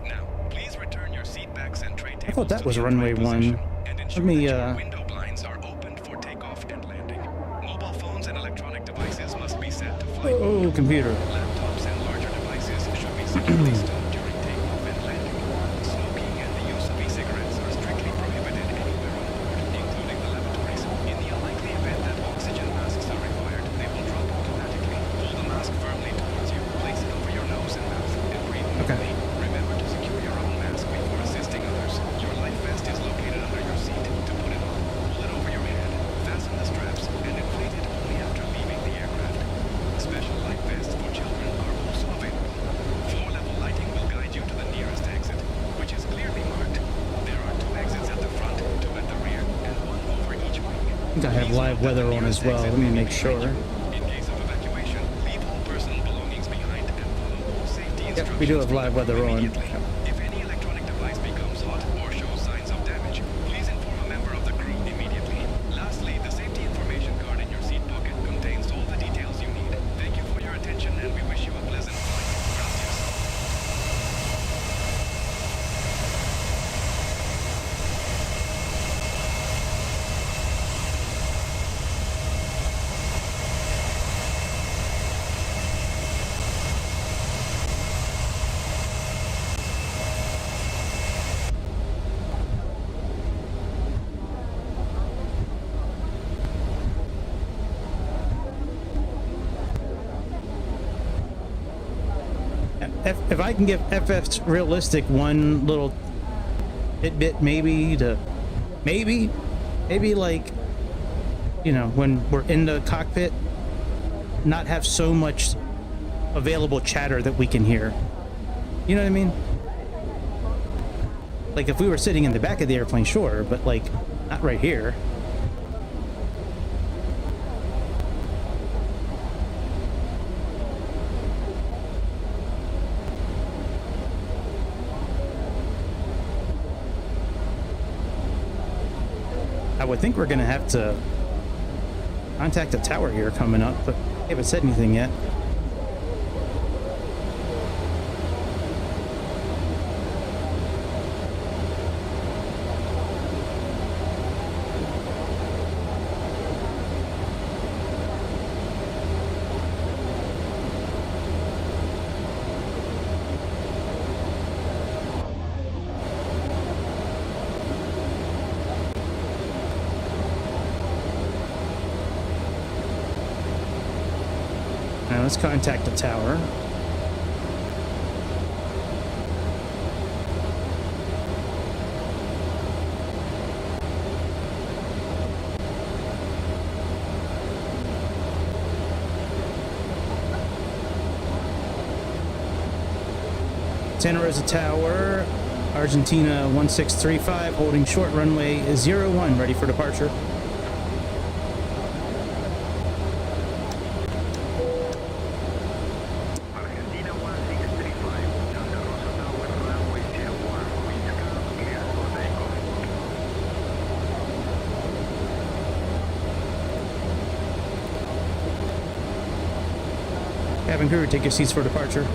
Now, please return your seat backs and tray tables. I thought that to was the runway upright 1. position, and ensure Let me, that your window blinds are opened for takeoff and landing. Mobile phones and electronic devices must be set to flight mode. Oh, computer. Laptops and larger devices should be securely stowed during takeoff and landing. Smoking and the use of e-cigarettes are strictly prohibited anywhere on board, including the lavatories. In the unlikely event that oxygen masks are required, they will drop automatically. Pull the mask firmly towards you, place it over your nose and mouth, and breathe Okay. normally. Remember to secure your own mask before assisting others. Your life vest is located under your seat. To put it on, pull it over your head, fasten the straps, and inflate it only after leaving the aircraft. Special life vests for children are also available. Floor-level lighting will guide you to the nearest exit, which is clearly marked. There are 2 exits at the front, 2 at the rear, and 1 over each wing. I think I have live weather on as well. Let me make sure. In case of evacuation, leave all personal belongings behind and follow all safety instructions. Yep, we do have live weather on. immediately. If any electronic device becomes hot or shows signs of damage, please inform a member of the crew immediately. Lastly, the safety information card in your seat pocket contains all the details you need. Thank you for your attention, and we wish you a pleasant flight. Gracias. If I can give FSRealistic one little tidbit, maybe like, you know, when we're in the cockpit, not have so much available chatter that we can hear. You know what I mean? Like if we were sitting in the back of the airplane, sure, but like not right here. I would think we're gonna have to contact the tower here coming up, but they haven't said anything yet. Now let's contact the tower. Santa Rosa Tower, Argentina 1635, holding short runway 01, ready for departure. Argentina 1635, Santa Rosa Tower, runway 01, winds calm, clear for takeoff. Cabin crew, take your seats for departure.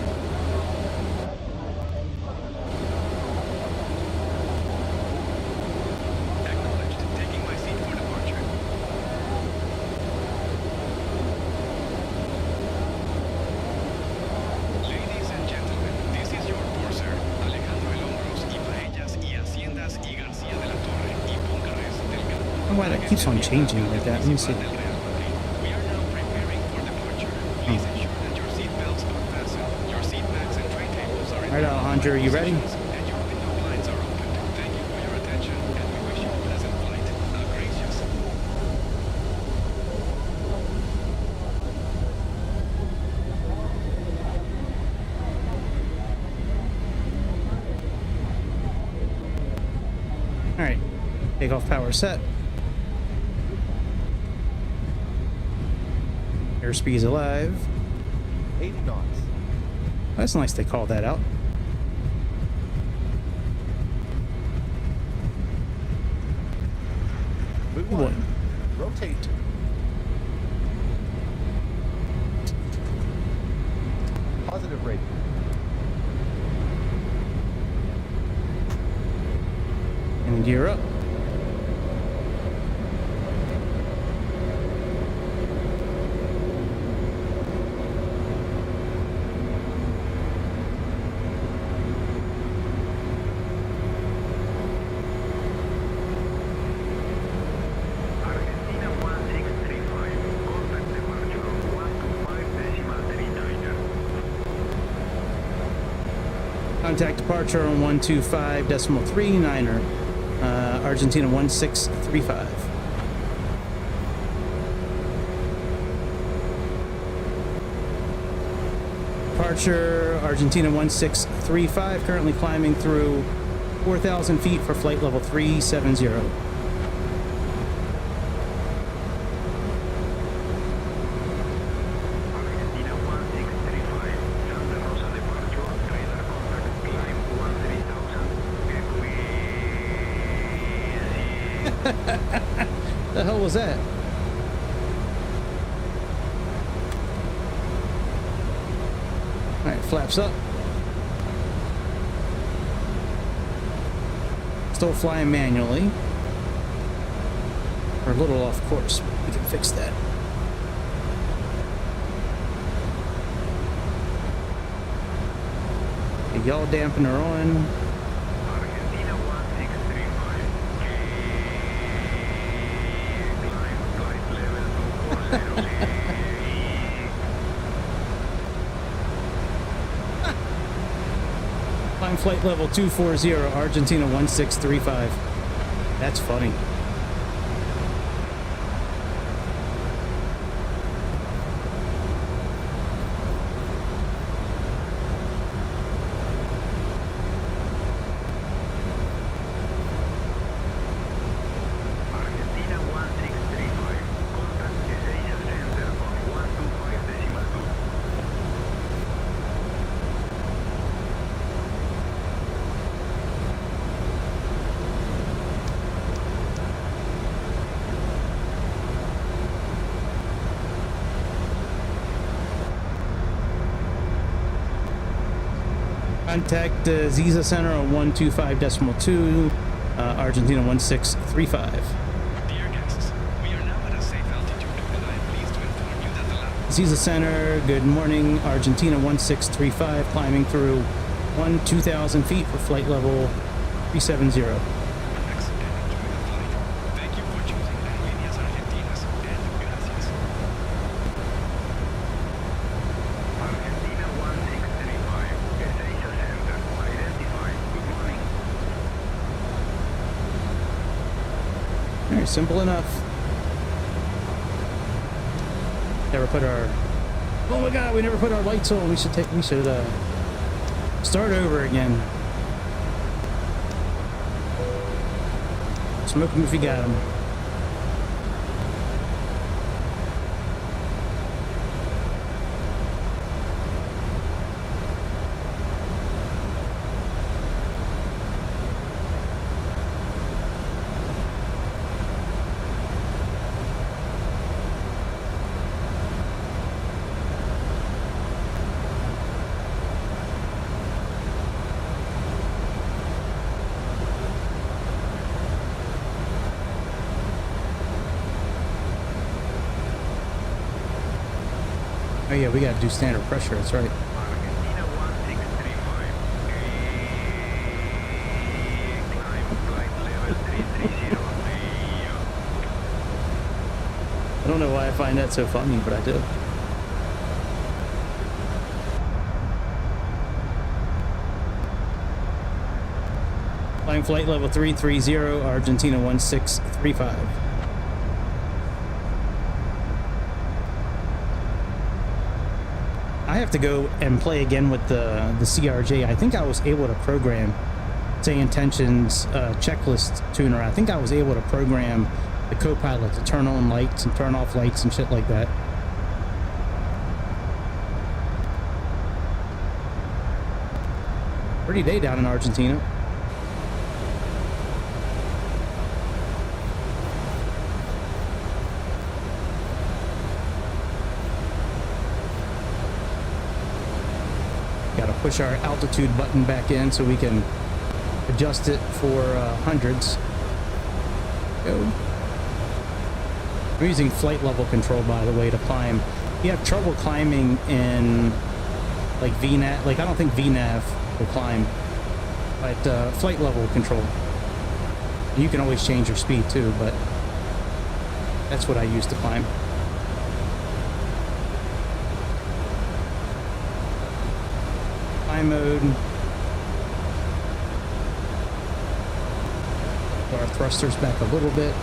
Acknowledged. Taking my seat for departure. Ladies and gentlemen, this is your purser, Alejandro El Hombros y Paellas y Haciendas y García de la Torre y Puncarres del I don't know why that keeps on changing like that. Let me see. We are now preparing for departure. Please ensure that your seat belts are fastened, your seat backs All right, Alejandro, are you ready? And your window blinds are opened. Thank you for your attention, and we wish you a pleasant flight. Gracious. All right, takeoff power set. Airspeed's alive. 80 knots. That's nice they called that out. Move Boy. one. Rotate. Positive rate. And gear up. Argentina 1635, contact departure on 125.39er. Contact departure on 125.39er. Argentina 1635. Departure Argentina 1635, currently climbing through 4,000 feet for flight level 370. Argentina 1635, Santa Rosa departure, radar contact, climb 13,000. The hell was that? Alright, flaps up. Still flying manually. We're a little off course. We can fix that. The yaw dampener on. Argentina 1635, climb flight level 2406. Climb flight level 240, Argentina 1635. That's funny. Argentina 1635, contact SAZR center on 125.2. Contact SAZR Center on 125.2, Argentina 1635. Dear guests, we are now at a safe altitude, and I am pleased to inform you that the SAZR Center, good morning, Argentina 1635, climbing through 2,000 feet for flight level 370. relax and enjoy the flight. Thank you for choosing Aerolíneas Argentinas, and gracias. Argentina 1635, SAZR center, identified. Good morning. Alright, simple enough. Never put our... Oh my god, we never put our lights on. We should start over again. Smoke them if you got them. Oh yeah, we gotta do standard pressure, that's right. Argentina 1635, climb flight level 330. I don't know why I find that so funny, but I do. Flying flight level 330, Argentina 1635. I have to go and play again with the CRJ. I think I was able to program SayIntentions checklist tuner. I think I was able to program the co-pilot to turn on lights and turn off lights and shit like that. Pretty day down in Argentina. Got to push our altitude button back in so we can adjust it for hundreds. Go. I'm using flight level control, by the way, to climb. If you have trouble climbing in like VNAV, like I don't think VNAV will climb, but flight level control. You can always change your speed too, but that's what I use to climb. Climb mode. Put our thrusters back a little bit.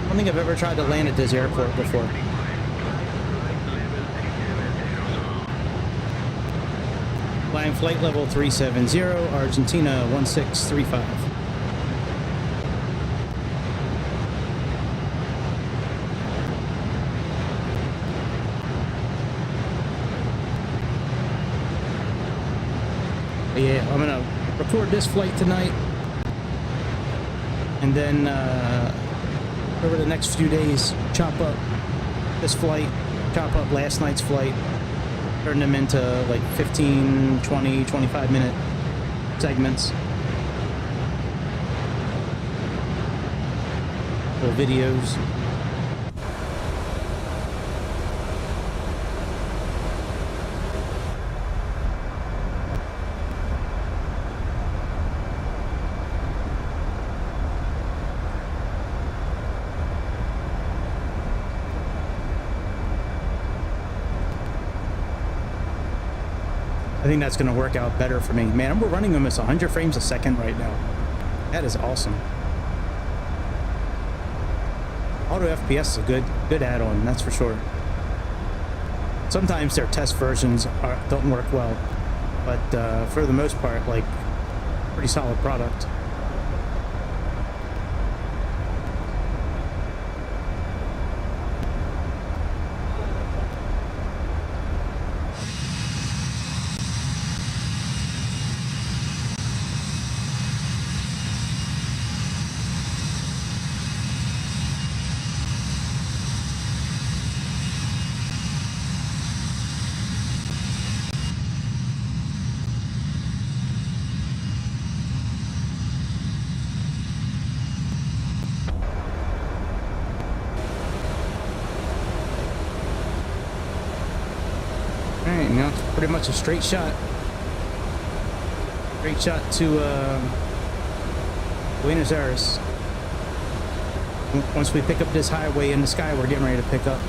I don't think I've ever tried to land at this airport before. Flying flight level 370, Argentina 1635. But yeah, I'm gonna record this flight tonight, and then over the next few days, chop up this flight, chop up last night's flight, turn them into like 15, 20, 25 minute segments. Little videos. I think that's going to work out better for me. Man, we're running almost 100 frames a second right now. That is awesome. Auto FPS is a good add-on, that's for sure. Sometimes their test versions don't work well, but for the most part, like, pretty solid product. Alright, now it's pretty much a straight shot. Straight shot to Buenos Aires. Once we pick up this highway in the sky, we're getting ready to pick up.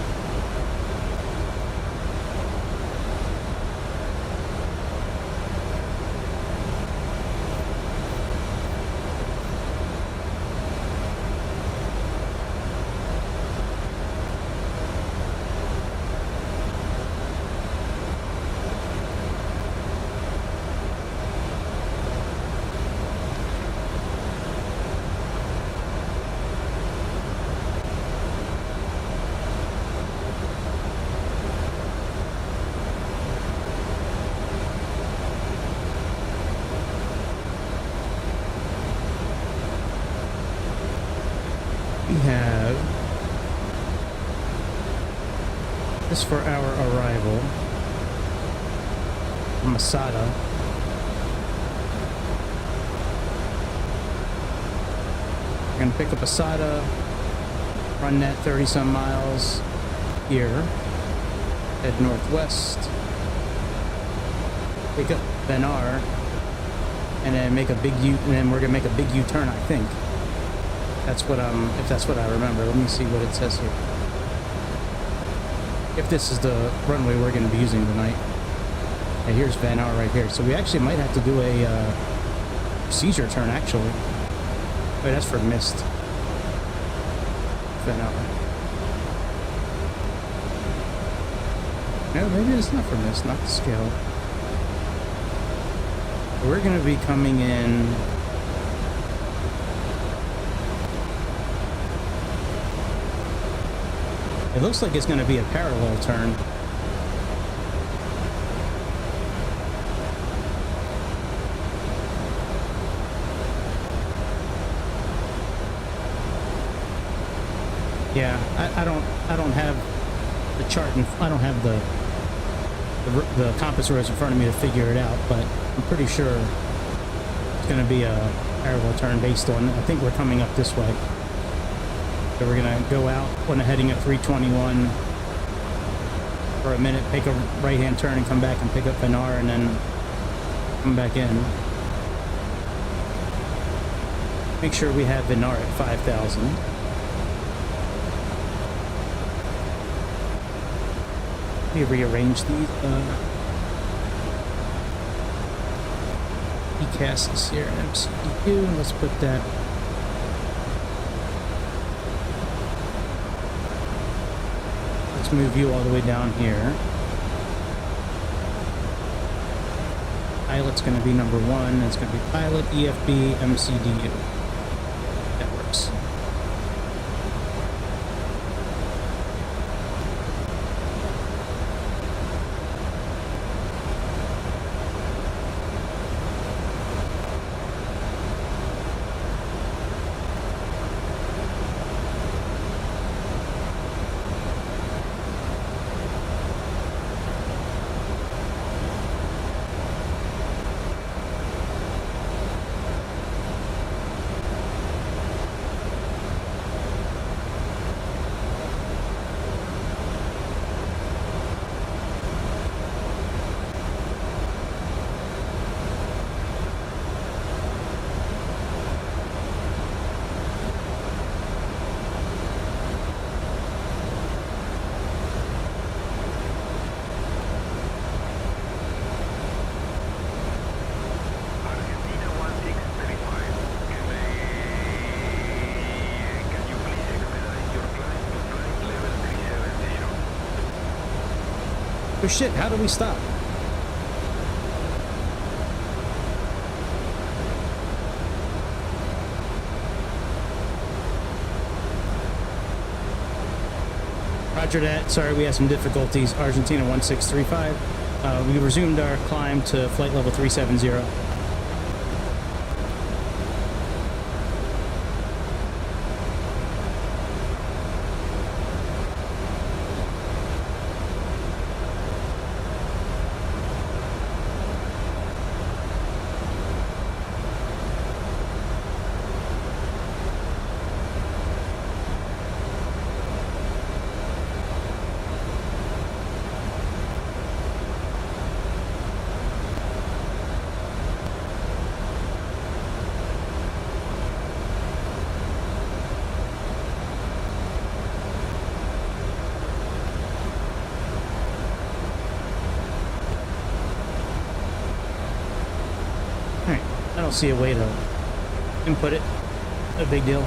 We have this for our arrival. Masada. gonna pick up a SATA, run that 30 some miles here, head northwest, pick up Benar, and then make a big U, and then we're gonna make a big U-turn, I think. That's what if that's what I remember. Let me see what it says here. If this is the runway we're gonna be using tonight. And here's Benar right here. So we actually might have to do a SAZR turn, actually. Wait, that's for mist. Benar. No, maybe it's not for mist, not the scale. We're going to be coming in. It looks like it's going to be a parallel turn. Yeah, I don't have the chart and I don't have the compass rose in front of me to figure it out, but I'm pretty sure it's going to be a parallel turn based on, I think we're coming up this way. So we're going to go out on a heading at 321 for a minute, take a right-hand turn and come back and pick up Benar and then come back in. Make sure we have Benar at 5,000. Let me rearrange these ECASs here in MCDQ, and let's put that. Let's move you all the way down here. Pilot's going to be number 1. It's going to be pilot, EFB, MCDU. That works. Oh shit, how do we stop? Roger that. Sorry, we had some difficulties. Argentina 1635. We resumed our climb to flight level 370. I don't see a way to input it. No big deal.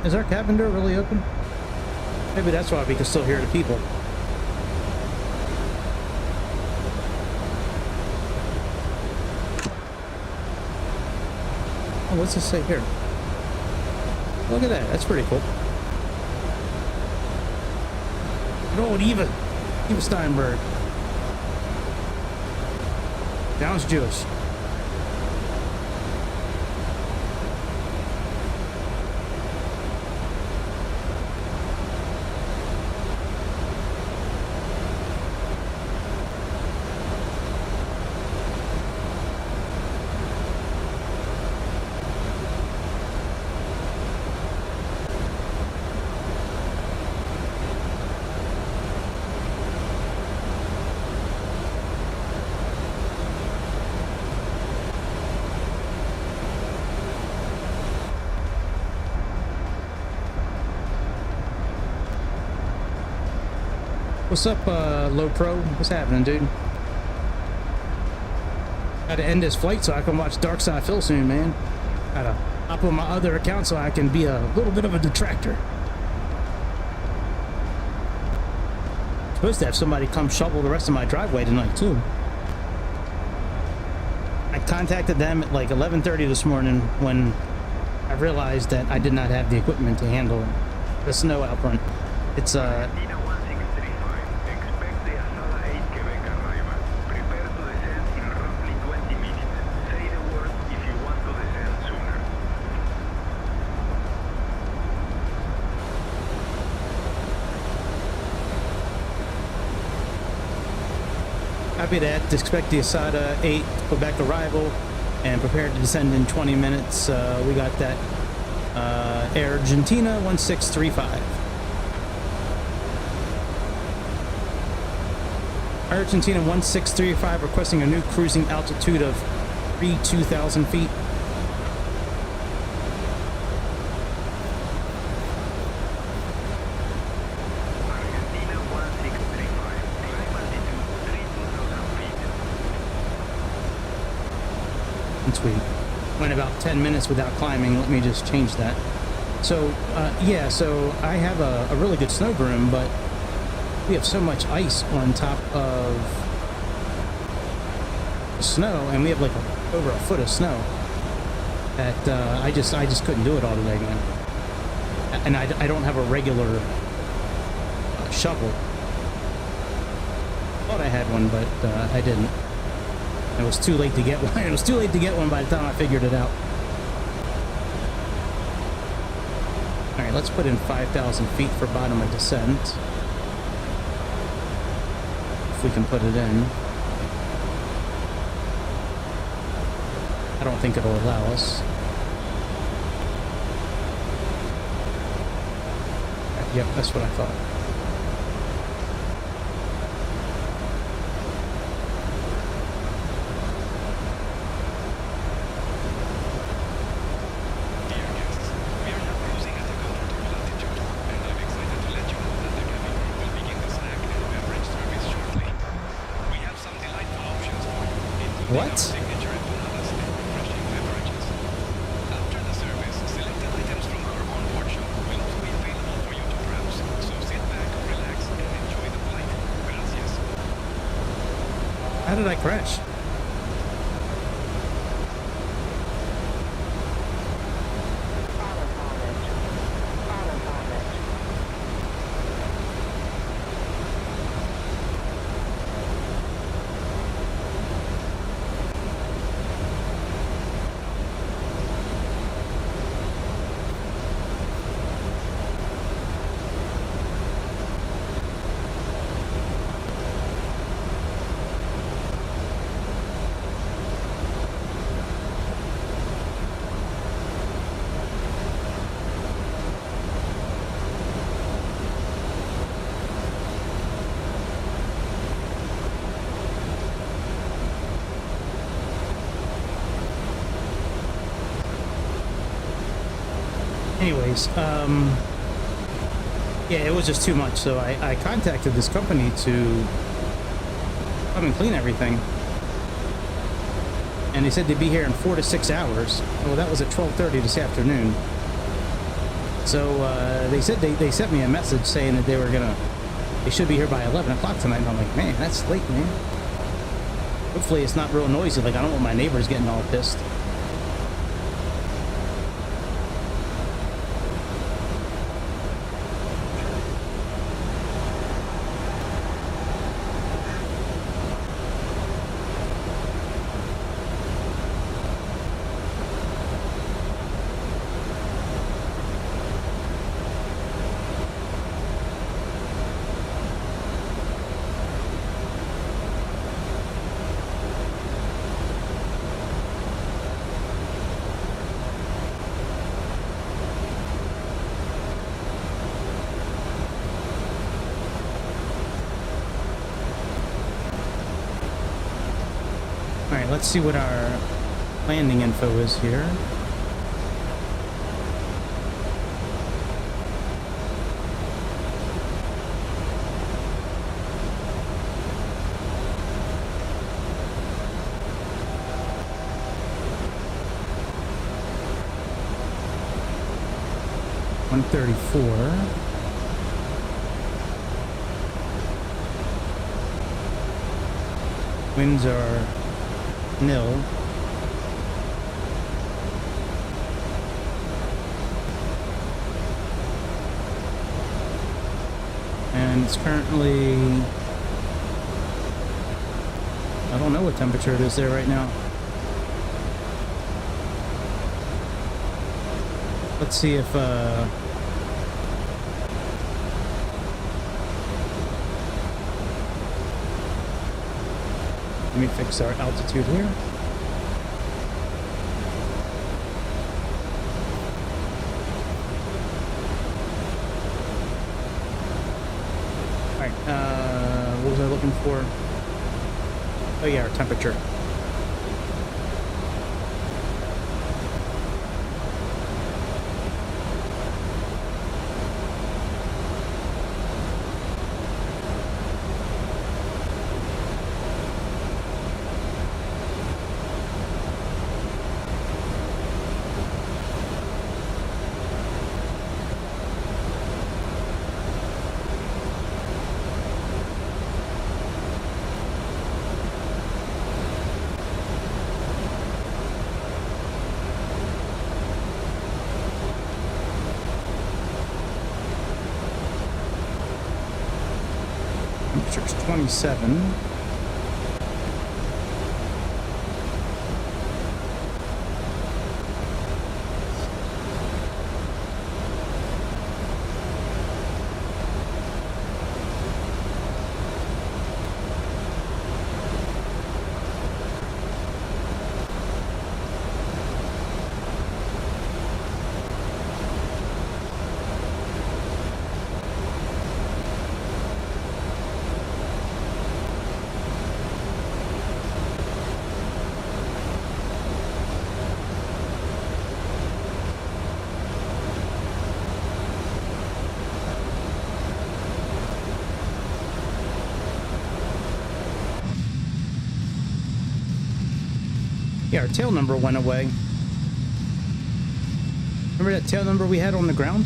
Is our cabin door really open? Maybe that's why we can still hear the people. Oh, what's this say here? Look at that. That's pretty cool. Good old Eva Steinberg. Sounds Jewish. What's up, Low Pro? What's happening, dude? Gotta end this flight so I can watch Dark Side Phil soon, man. Gotta hop on my other account so I can be a little bit of a detractor. Supposed to have somebody come shovel the rest of my driveway tonight, too. I contacted them at like 11:30 this morning when I realized that I did not have the equipment to handle the snow out front. It's Argentina 1635. Expect the AZR 8 Quebec arrival. Prepare to descend in roughly 20 minutes. Say the word if you want to descend sooner. Copy that. Expect the SADA 8 Quebec arrival and prepare to descend in 20 minutes. We got that Air Argentina 1635. Argentina 1635 requesting a new cruising altitude of 32,000 feet. Argentina 1635. Climb altitude 32,000 feet. Once we went about 10 minutes without climbing, let me just change that. So, yeah, so I have a really good snow broom, but we have so much ice on top of the snow, and we have like over a foot of snow that I just couldn't do it all today, man. And I don't have a regular shovel. Thought I had one, but I didn't. It was too late to get one. It was too late to get one by the time I figured it out. All right, let's put in 5,000 feet for bottom of descent. We can put it in. I don't think it'll allow us. Yep, that's what I thought. Dear guests, we are now cruising at a comfortable altitude, and I'm excited to let you know that the cabin crew will begin the snack and beverage service shortly. We have some delightful options for you, including What? our signature empanadas and refreshing beverages. After the service, selected items from our onboard shop will also be available for you to browse, so sit back, relax, and enjoy the flight. Gracias. How did I crash? Anyways, yeah, it was just too much, so I contacted this company to come and clean everything, and they said they'd be here in 4 to 6 hours. Well, that was at 12:30 this afternoon. So they said they sent me a message saying that they should be here by 11 o'clock tonight. And I'm like, man, that's late, man. Hopefully it's not real noisy. Like, I don't want my neighbors getting all pissed. Alright, let's see what our landing info is here. $134. Winds are nil. And it's currently, I don't know what temperature it is there right now. Let's see if let me fix our altitude here. Alright, what was I looking for? Oh yeah, our temperature. Temperature's 27. Yeah, our tail number went away. Remember that tail number we had on the ground?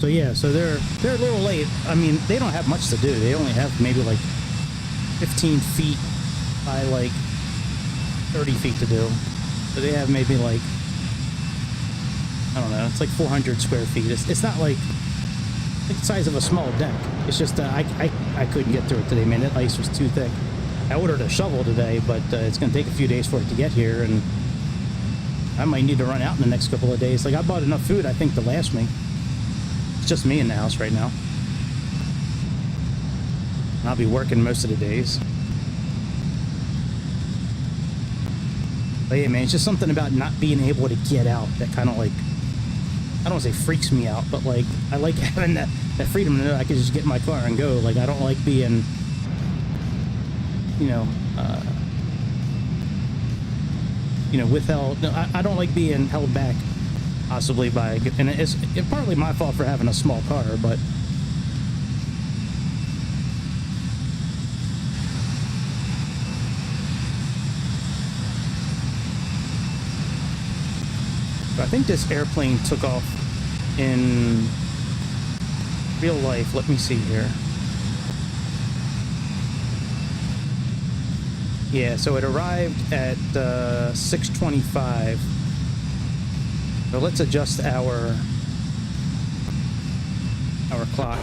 So yeah, so they're a little late. I mean, they don't have much to do. They only have maybe like 15 feet by like 30 feet to do. So they have maybe like, I don't know, it's like 400 square feet. It's not like the size of a small deck. It's just I couldn't get through it today, man. That ice was too thick. I ordered a shovel today, but it's going to take a few days for it to get here, and I might need to run out in the next couple of days. Like, I bought enough food, I think, to last me. It's just me in the house right now. I'll be working most of the days. But yeah, man, it's just something about not being able to get out that kind of like, I don't want to say freaks me out, but like, I like having that freedom to know I can just get in my car and go. Like, I don't like being, withheld. No, I don't like being held back, possibly by, and it's partly my fault for having a small car, but think this airplane took off in real life. Let me see here. Yeah, so it arrived at 6:25. So let's adjust our clock.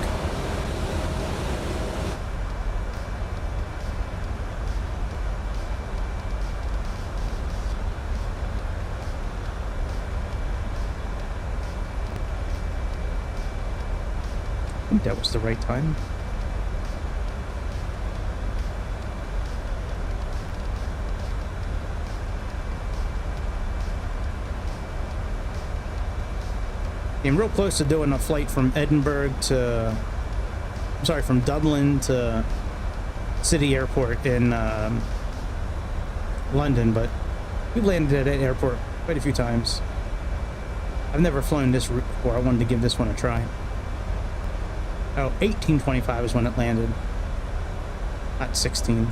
I think that was the right time. Came real close to doing a flight from Edinburgh to, I'm sorry, from Dublin to City Airport in London, but we've landed at that airport quite a few times. I've never flown this route before. I wanted to give this one a try. Oh, 18:25 is when it landed, not 16.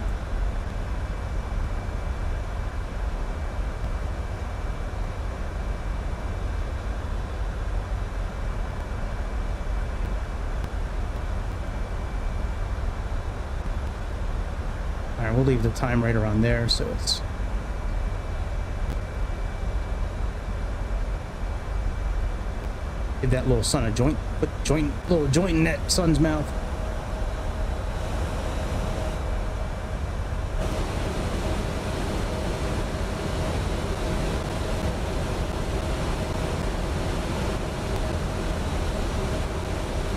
Alright, we'll leave the time right around there, so it's... Give that little son a joint, put little joint in that son's mouth.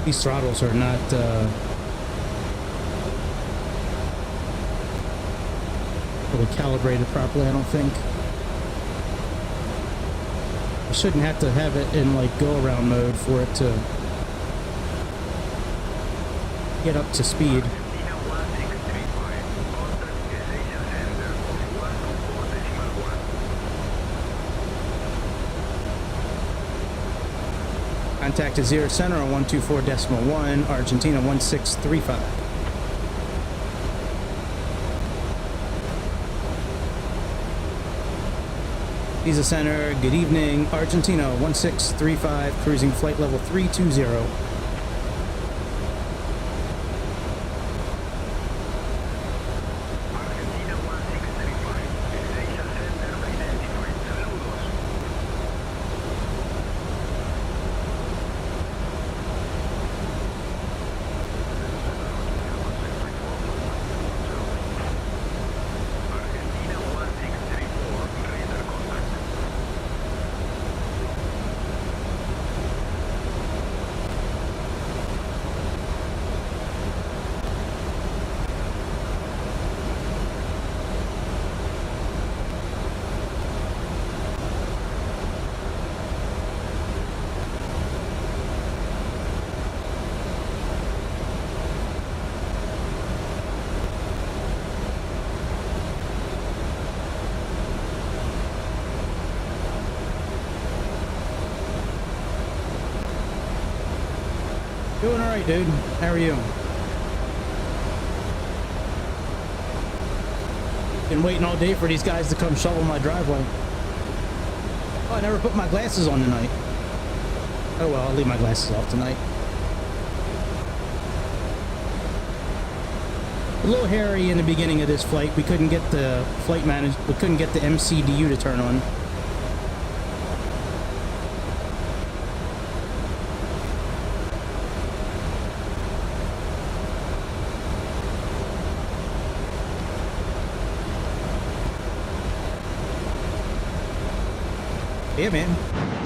These throttles are not really calibrated properly, I don't think. I shouldn't have to have it in like go around mode for it to get up to speed. Contact SAZR Center on 124.1, Argentina 1635. SAZR Center, good evening. Argentina 1635, cruising flight level 320. Doing alright, dude. How are you? Been waiting all day for these guys to come shovel my driveway. Oh, I never put my glasses on tonight. Oh well, I'll leave my glasses off tonight. A little hairy in the beginning of this flight. We couldn't get the we couldn't get the MCDU to turn on. Yeah, man.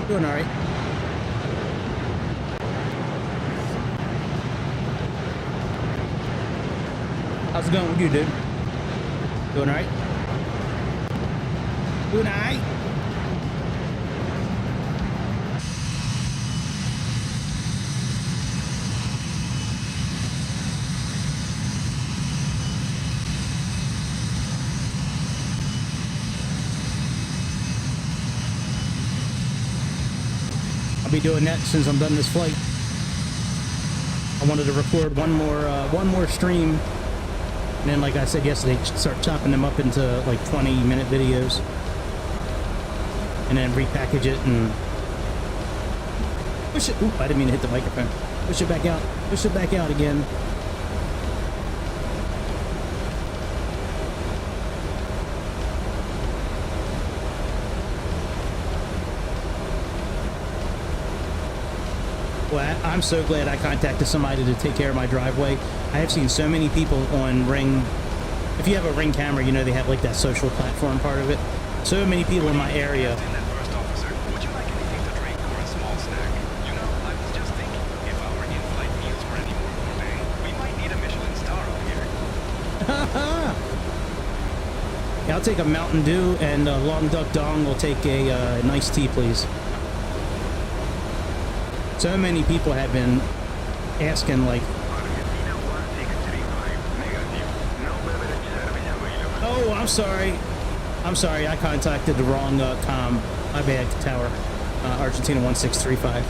Doing all right. How's it going with you, dude? Doing all right? Doing all right? I'll be doing that since I'm done this flight. I wanted to record one more stream, and then, like I said yesterday, start chopping them up into like 20-minute videos, and then repackage it and Push it. Oop, I didn't mean to hit the microphone. Push it back out. Push it back out again. Well, I'm so glad I contacted somebody to take care of my driveway. I have seen so many people on Ring. If you have a Ring camera, you know they have like that social platform part of it. So many people in my area. First officer, would you like anything to drink or a small snack? You know, I was just thinking, if our in-flight meals were any more gourmet, we might need a Michelin star up here. Yeah, I'll take a Mountain Dew and a Long Duck Dong. We'll take a nice tea, please. So many people have been asking, like, Argentina 1635, negative. No beverage service available. oh, I'm sorry, I contacted the wrong comm. My bad, tower. Argentina 1635.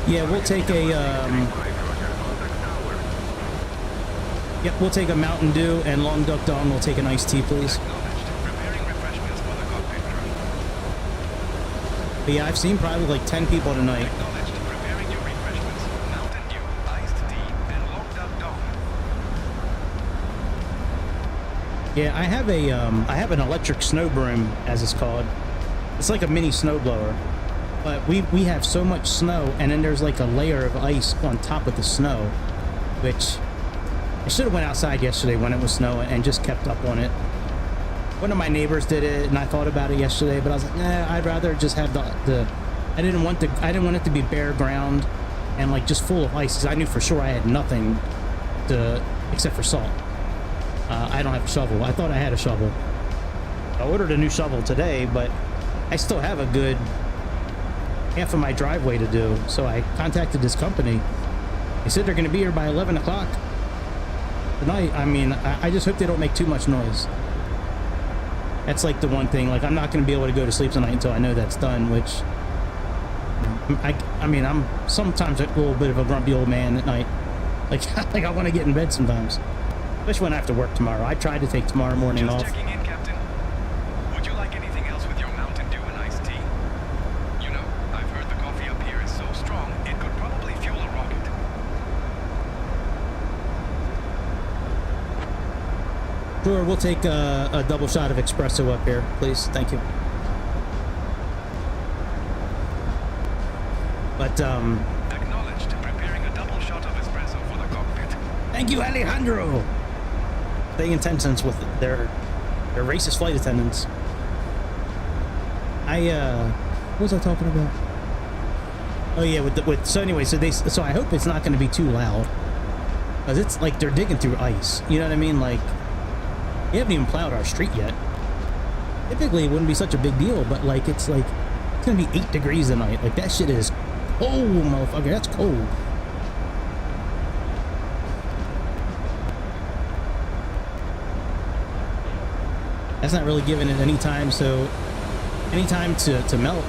Yeah, we'll take a, yep, we'll take a Mountain Dew and Long Duck Dong. We'll take an iced tea, please. Preparing refreshments for the cockpit crew. But yeah, I've seen probably like 10 people tonight. Acknowledged. Preparing your refreshments. Mountain Dew, iced tea, and Long Duck Dong. Yeah, I have an electric snow broom, as it's called. It's like a mini snow blower. But we have so much snow, and then there's like a layer of ice on top of the snow, which I should have went outside yesterday when it was snowing and just kept up on it. One of my neighbors did it, and I thought about it yesterday, but I was like, nah, I'd rather just have the I didn't want it to be bare ground and like just full of ice, because I knew for sure I had nothing to except for salt. I don't have a shovel. I thought I had a shovel. I ordered a new shovel today, but I still have a good half of my driveway to do. So I contacted this company. They said they're going to be here by 11 o'clock tonight. I mean, I just hope they don't make too much noise. That's like the one thing. Like, I'm not going to be able to go to sleep tonight until I know that's done, which I mean, I'm sometimes a little bit of a grumpy old man at night. Like I want to get in bed sometimes. Especially when I have to work tomorrow. I tried to take tomorrow morning Just off. checking in, Captain. Would you like anything else with your Mountain Dew and iced tea? You know, I've heard the coffee up here is so strong, it could probably fuel a rocket. Sure, we'll take a double shot of espresso up here, please. Thank you. But, Acknowledged. Preparing a double shot of espresso for the cockpit. thank you, Alejandro! SayIntentions with their racist flight attendants. What was I talking about? Oh yeah, so anyway, so I hope it's not going to be too loud. Because it's like they're digging through ice. You know what I mean? Like, we haven't even plowed our street yet. Typically, it wouldn't be such a big deal, but like, it's going to be 8 degrees tonight. Like, that shit is cold, motherfucker. That's cold. That's not really giving it any time to melt.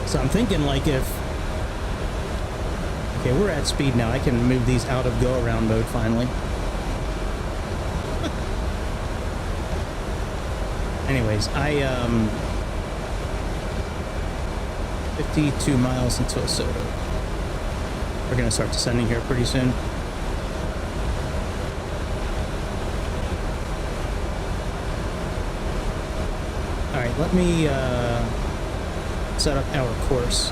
So I'm thinking, like, if... Okay, we're at speed now. I can move these out of go-around mode, finally. Anyways, 52 miles until Soto. We're gonna start descending here pretty soon. Alright, let me set up our course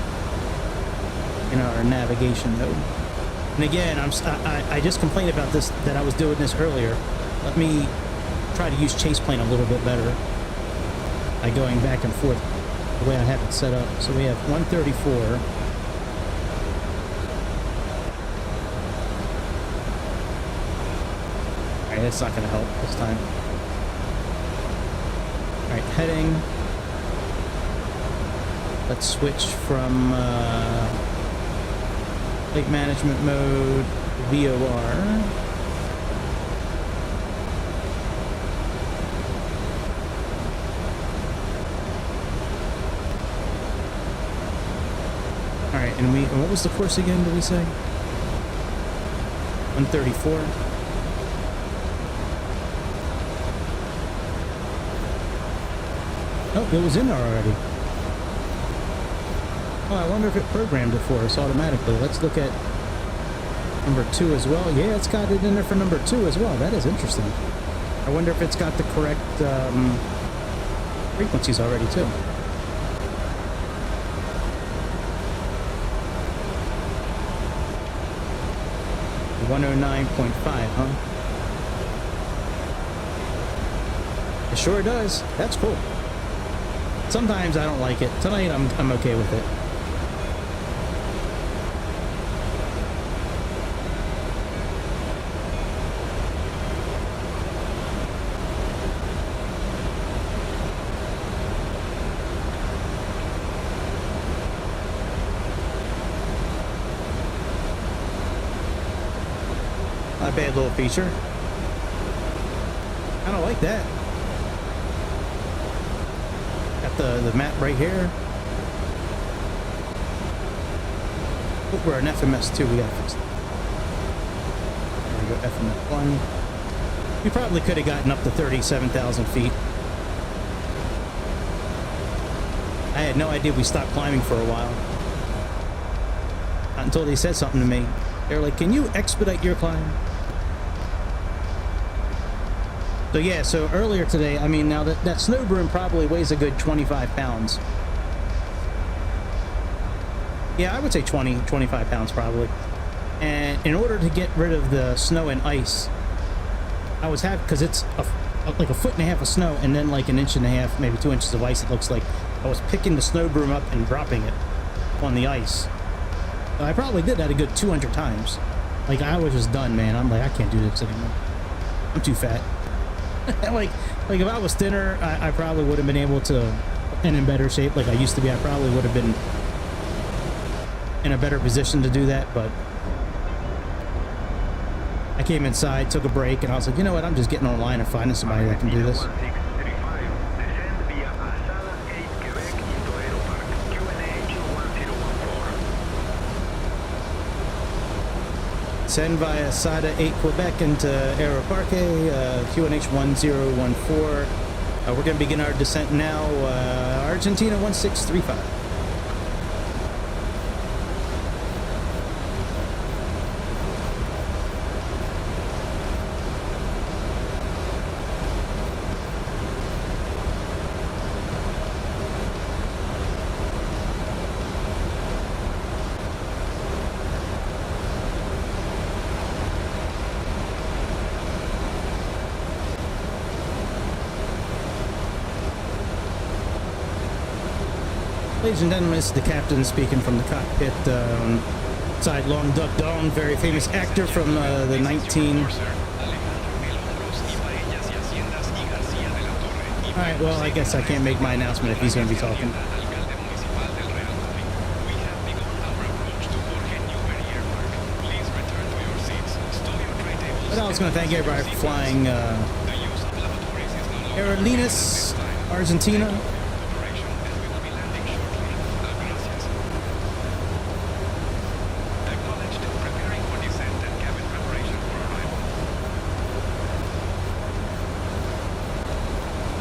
in our navigation mode. And again, I just complained about this, that I was doing this earlier. Let me try to use chase plane a little bit better by going back and forth the way I have it set up. So we have 134. Alright, that's not going to help this time. Alright, heading. Let's switch from flight management mode, VOR. Alright, and what was the course again, did we say? 134. Oh, it was in there already. Oh, I wonder if it programmed it for us automatically. Let's look at number 2 as well. Yeah, it's got it in there for number 2 as well. That is interesting. I wonder if it's got the correct frequencies already too. .109.5, huh? It sure does. That's cool. Sometimes I don't like it. Tonight I'm okay with it. Not a bad little feature. I don't like that. Got the map right here. Oh, we're an FMS 2. We got to fix it. There we go, FMS 1. We probably could have gotten up to 37,000 feet. I had no idea we stopped climbing for a while. Not until they said something to me. They were like, can you expedite your climb? So yeah, so earlier today, I mean, now that snow broom probably weighs a good 25 pounds. Yeah, I would say 25 pounds probably. And in order to get rid of the snow and ice, I was having, because it's like a 1.5 feet of snow and then like 1.5 inches, maybe 2 inches of ice, it looks like. I was picking the snow broom up and dropping it on the ice. I probably did that a good 200 times. Like, I was just done, man. I'm like, I can't do this anymore. I'm too fat. like if I was thinner, I probably would have been able to, and in better shape like I used to be, I probably would have been in a better position to do that, but I came inside, took a break, and I was like, you know what, I'm just getting online and finding somebody that can do this. Send via SADA 8 Quebec into Aeroparque, QNH 1014. We're going to begin our descent now, Argentina 1635. Ladies and gentlemen, this is the captain speaking from the cockpit. Side Long Duck Dong, very famous actor from the 19... Alright, well, I guess I can't make my announcement if he's going to be talking. But I was going to thank everybody for flying Aerolíneas Argentina.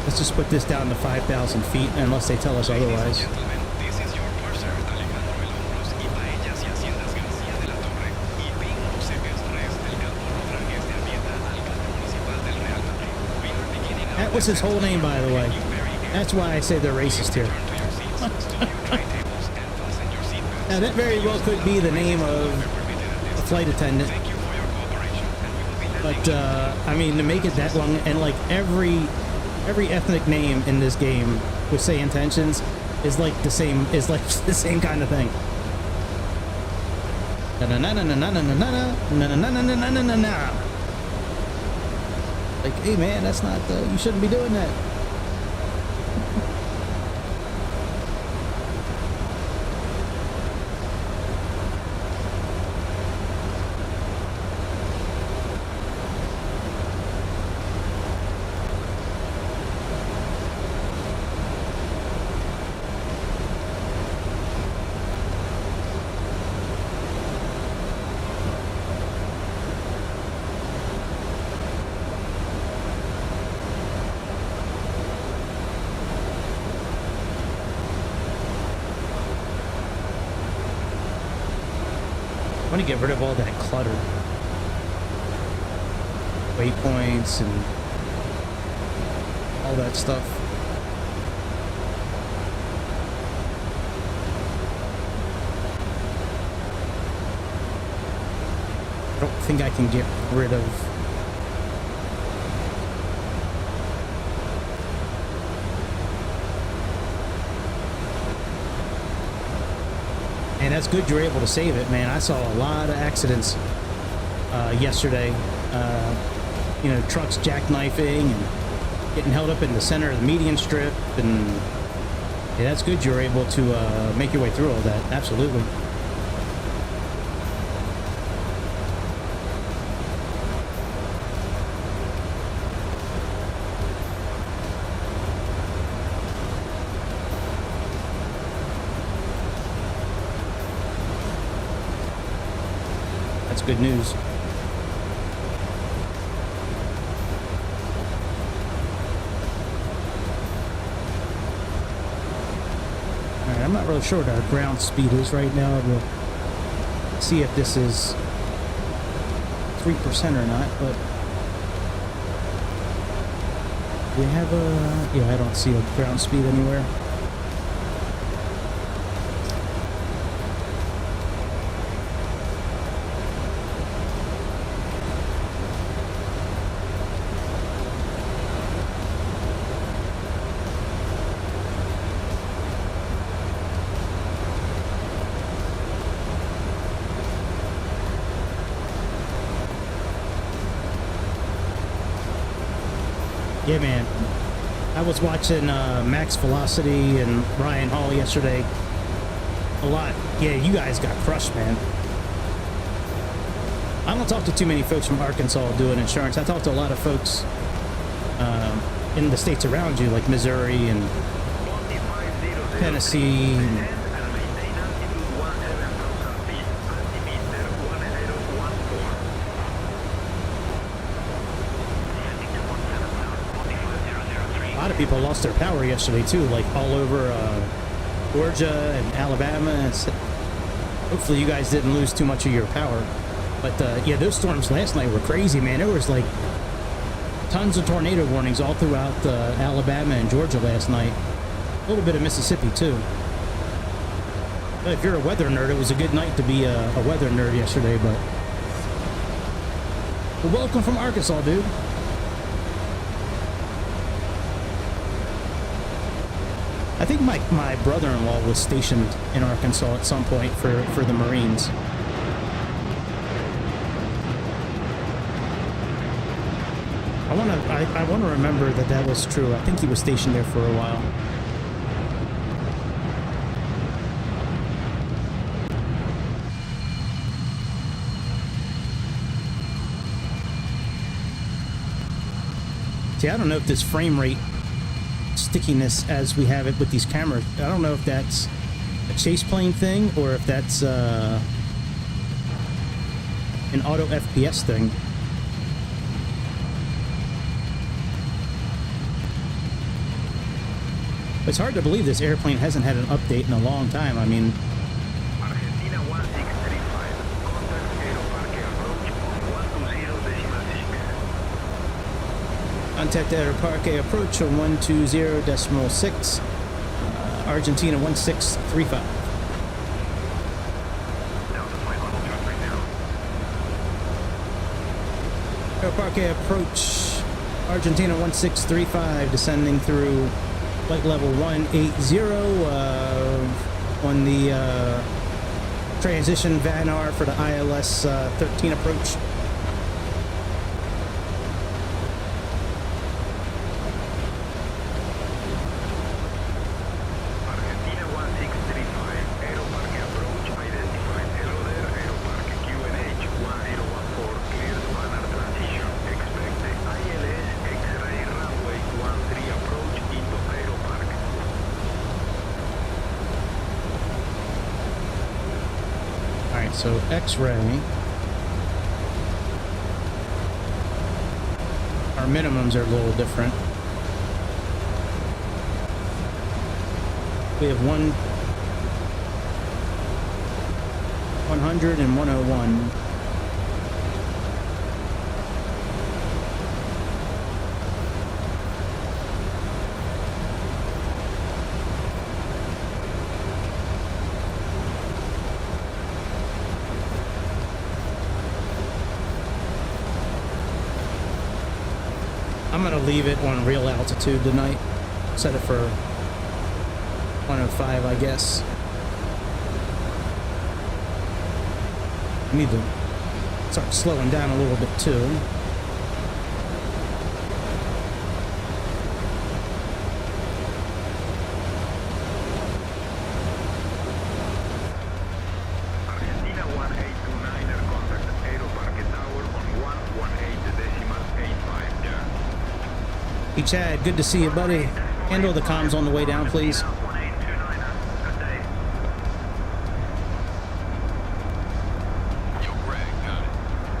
Let's just put this down to 5,000 feet, unless they tell us otherwise. That was his whole name, by the way. That's why I say they're racist here. Now, that very well could be the name of a flight attendant. But, I mean, to make it that long, and like every ethnic name in this game with SayIntentions is like the same, the same kind of thing. Like, hey man, that's not, you shouldn't be doing that. want to get rid of all that clutter. Waypoints and all that stuff. I don't think I can get rid of and that's good you're able to save it, man. I saw a lot of accidents yesterday. You know, trucks jackknifing and getting held up in the center of the median strip, and yeah, that's good you're able to make your way through all that. Absolutely. That's good news. I'm not really sure what our ground speed is right now. We'll see if this is 3% or not, but we have a... yeah, I don't see a ground speed anywhere. Yeah, man. I was watching Max Velocity and Ryan Hall yesterday a lot. Yeah, you guys got crushed, man. I don't talk to too many folks from Arkansas doing insurance. I talk to a lot of folks in the states around you, like Missouri and Tennessee. A lot of people lost their power yesterday too, like all over Georgia and Alabama. Hopefully you guys didn't lose too much of your power, but yeah, those storms last night were crazy, man. There was like tons of tornado warnings all throughout Alabama and Georgia last night. A little bit of Mississippi too. But if you're a weather nerd, it was a good night to be a weather nerd yesterday. But well, welcome from Arkansas, dude. I think my brother-in-law was stationed in Arkansas at some point for the Marines. I want to remember that was true. I think he was stationed there for a while. See, I don't know if this frame rate stickiness as we have it with these cameras, I don't know if that's a chase plane thing or if that's an auto FPS thing. It's hard to believe this airplane hasn't had an update in a long time. I mean, Argentina 1635, contact Aeroparque approach on 120.6. contact Aeroparque approach on 120.6, Argentina 1635. Aeroparque approach, Argentina 1635, descending through flight level 180 on the transition VANAR for the ILS 13 approach. Argentina 1635, Aeroparque approach identified. Hello there, Aeroparque QNH 1014, clear to VANAR transition. Expect the ILS X-ray runway 13 approach into Aeroparque. Alright, so X-ray. Our minimums are a little different. We have 100 and 101. I'm gonna leave it on real altitude tonight. Set it for 105, I guess. I need to start slowing down a little bit too. Argentina 1829 air contact Aeroparque Tower on 118.85. Yeah. Hey Chad, good to see you, buddy. Handle the comms on the way down, please. 1829er. Good day. Yo, Greg, got it.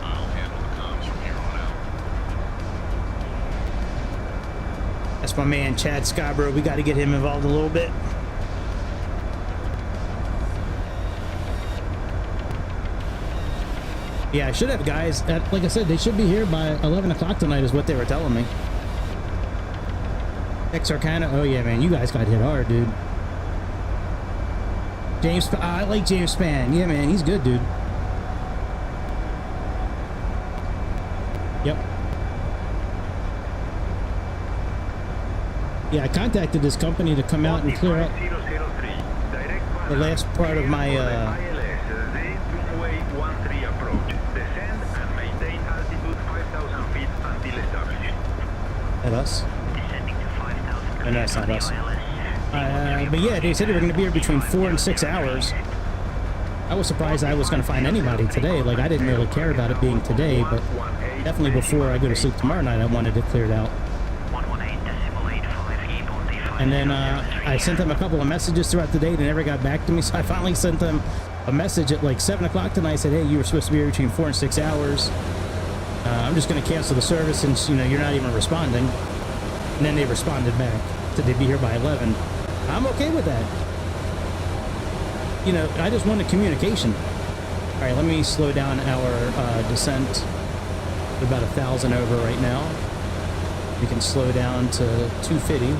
I'll handle the comms from here on out. That's my man, Chad Scarborough. We got to get him involved a little bit. Yeah, I should have guys. Like I said, they should be here by 11 o'clock tonight is what they were telling me. Texarkana. Oh, yeah, man. You guys got hit hard, dude. James. I like James Spann. Yeah, man. He's good, dude. Yep. Yeah, I contacted this company to come out and clear up 003. Direct the last part of my, ILS, the runway 13 approach. Descend and maintain altitude 5,000 feet until established. at us. Descending to 5,000. No, that's not us. But yeah, they said they were going to be here between 4 and 6 hours. I was surprised I was going to find anybody today. Like, I didn't really care about it being today, but definitely before I go to sleep tomorrow night, I wanted it cleared out. And then I sent them a couple of messages throughout the day. They never got back to me, so I finally sent them a message at like 7 o'clock tonight. I said, hey, you were supposed to be here between 4 and 6 hours. I'm just going to cancel the service since, you know, you're not even responding. And then they responded back. Said they'd be here by 11. I'm okay with that. You know, I just wanted communication. All right, let me slow down our descent. We're about 1,000 over right now. We can slow down to 250.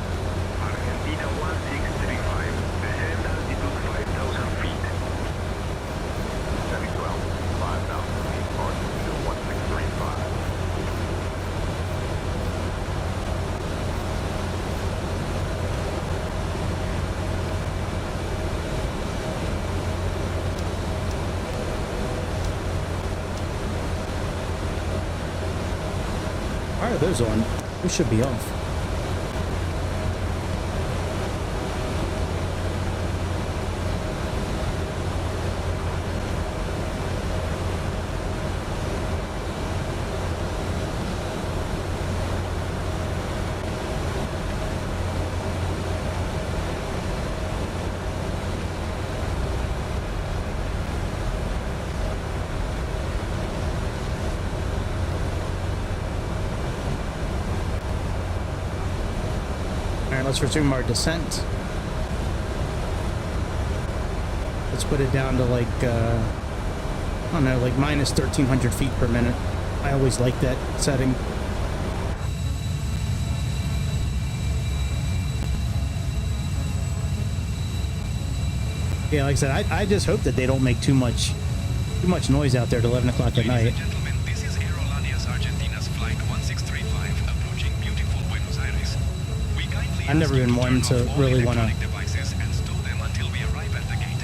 Argentina 1635. Descend altitude 5,000 feet. 712, 5,000 feet, Argentina 1635. Why are those on? Those should be off. Let's resume our descent. Let's put it down to like, I don't know, like minus 1,300 feet per minute. I always like that setting. Yeah, like I said, I just hope that they don't make too much noise out there at 11 o'clock at night. Ladies and gentlemen, this is Aerolíneas Argentinas Flight 1635 approaching beautiful Buenos Aires. We kindly I've never ask you been one turn to off all really want to. electronic devices and stow them until we arrive at the gate.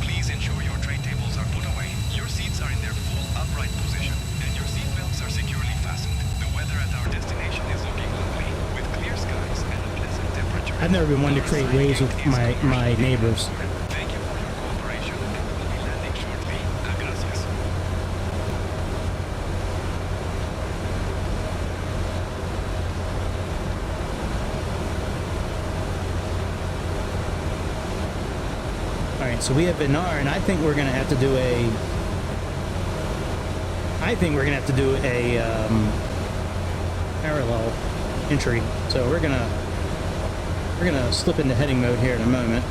Please ensure your tray tables are put away. Your seats are in their full upright position, and your seat belts are securely fastened. The weather at our destination is looking lovely, with clear skies and a pleasant temperature. I've never been one to create waves with my neighbors. Thank you for your cooperation, and we will be landing shortly. Gracias. All right, so we have Benar, and I think we're gonna have to do a. Parallel entry. So we're gonna slip into heading mode here in a moment.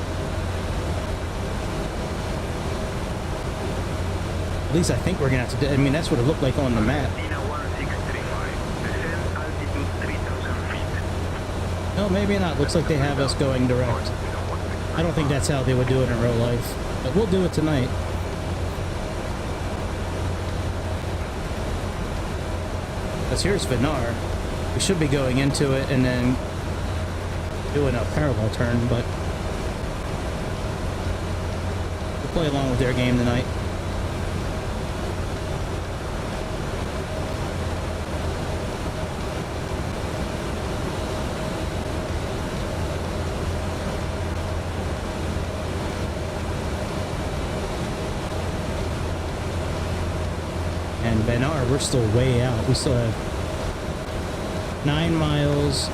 At least I think we're gonna have to do, I mean, that's what it looked like on the map. Argentina 1635. Descent altitude 3,000 feet. No, maybe not. Looks like they have us going direct. I don't think that's how they would do it in real life. But we'll do it tonight. Because here's Vinar. We should be going into it and then doing a parallel turn, but we'll play along with their game tonight. And Benar, we're still way out. We still have 9 miles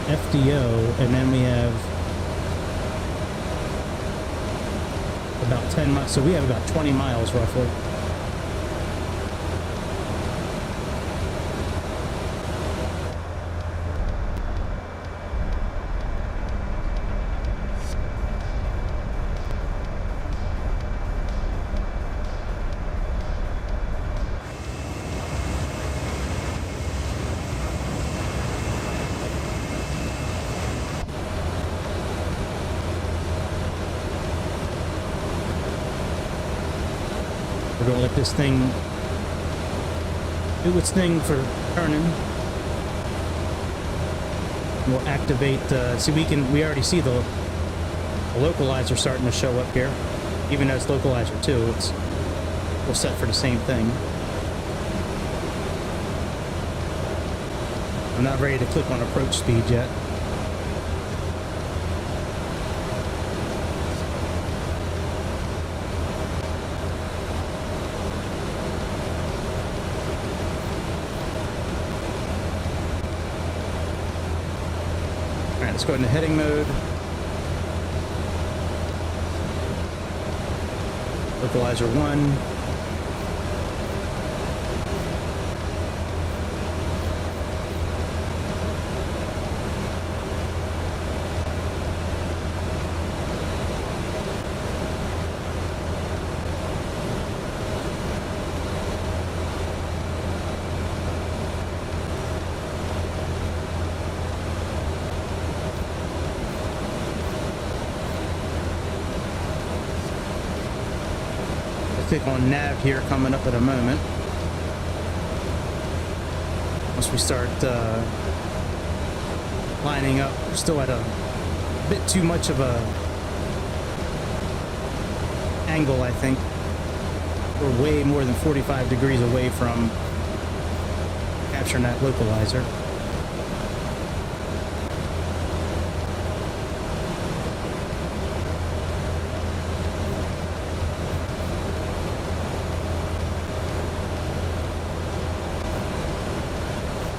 FDO, and then we have about 10 miles. So we have about 20 miles roughly. We're gonna let this thing do its thing for turning. We'll activate. See, we already see the localizer starting to show up here, even though it's localizer 2. We're set for the same thing. I'm not ready to click on approach speed yet. Let's go into heading mode. Localizer 1. Click on nav here coming up in a moment. Once we start lining up, we're still at a bit too much of a angle, I think. We're way more than 45 degrees away from capturing that localizer.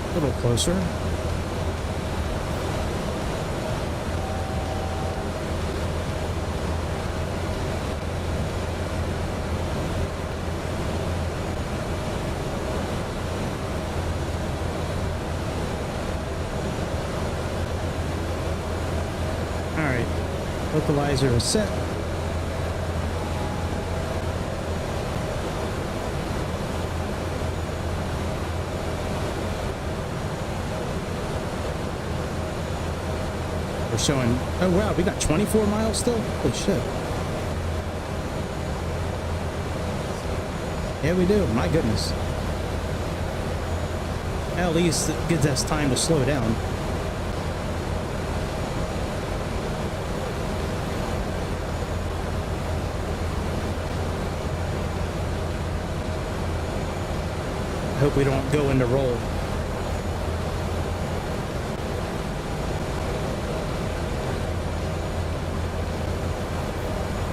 A little closer. All right, localizer is set. We're showing, oh wow, we got 24 miles still? Holy shit. Yeah, we do. My goodness. At least it gives us time to slow down. I hope we don't go into roll.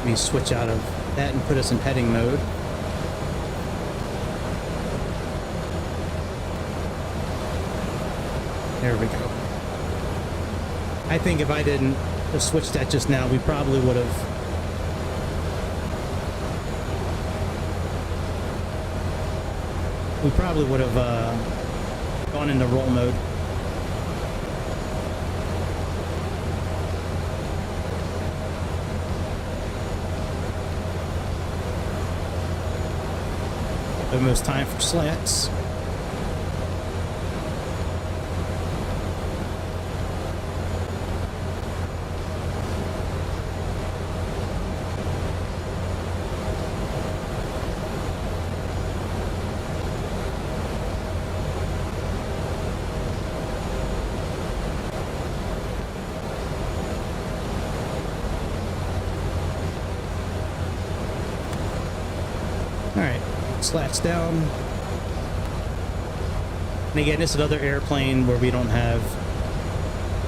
We switch out of that and put us in heading mode. There we go. I think if I didn't have switched that just now, we probably would have gone into roll mode. Almost time for slats. Alright, slats down. And again, it's another airplane where we don't have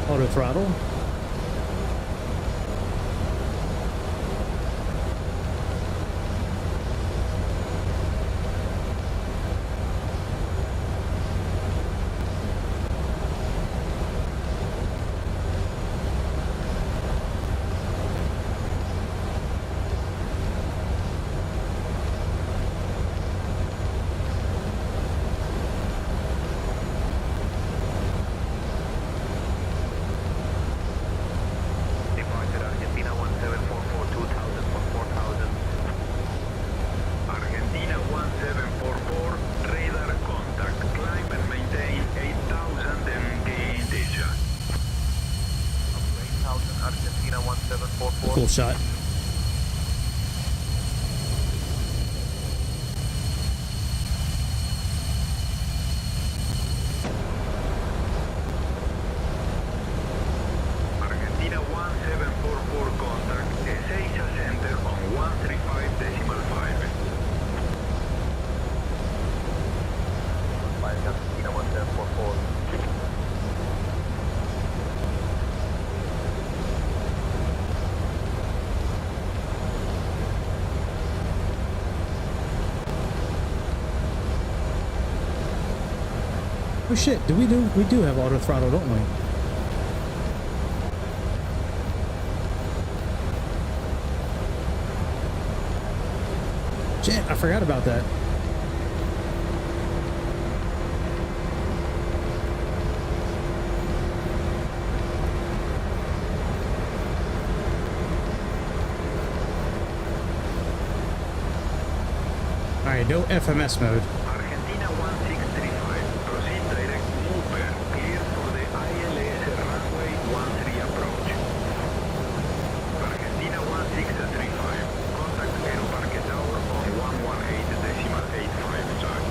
auto throttle. Departed Argentina 1744 2000 for 4000. Argentina 1744, radar contact. Climb and maintain 8000 and gain Asia. 8000 Argentina 1744. Cool shot. Argentina 1744 contact. SAZR center on 135.5. Argentina 1744. Oh shit, we do have auto throttle, don't we? Shit, I forgot about that. Alright, no FMS mode. Argentina 1635, proceed direct mover, clear for the ILS runway 13 approach. Argentina 1635, contact Aeroparque Tower on 118.85 side.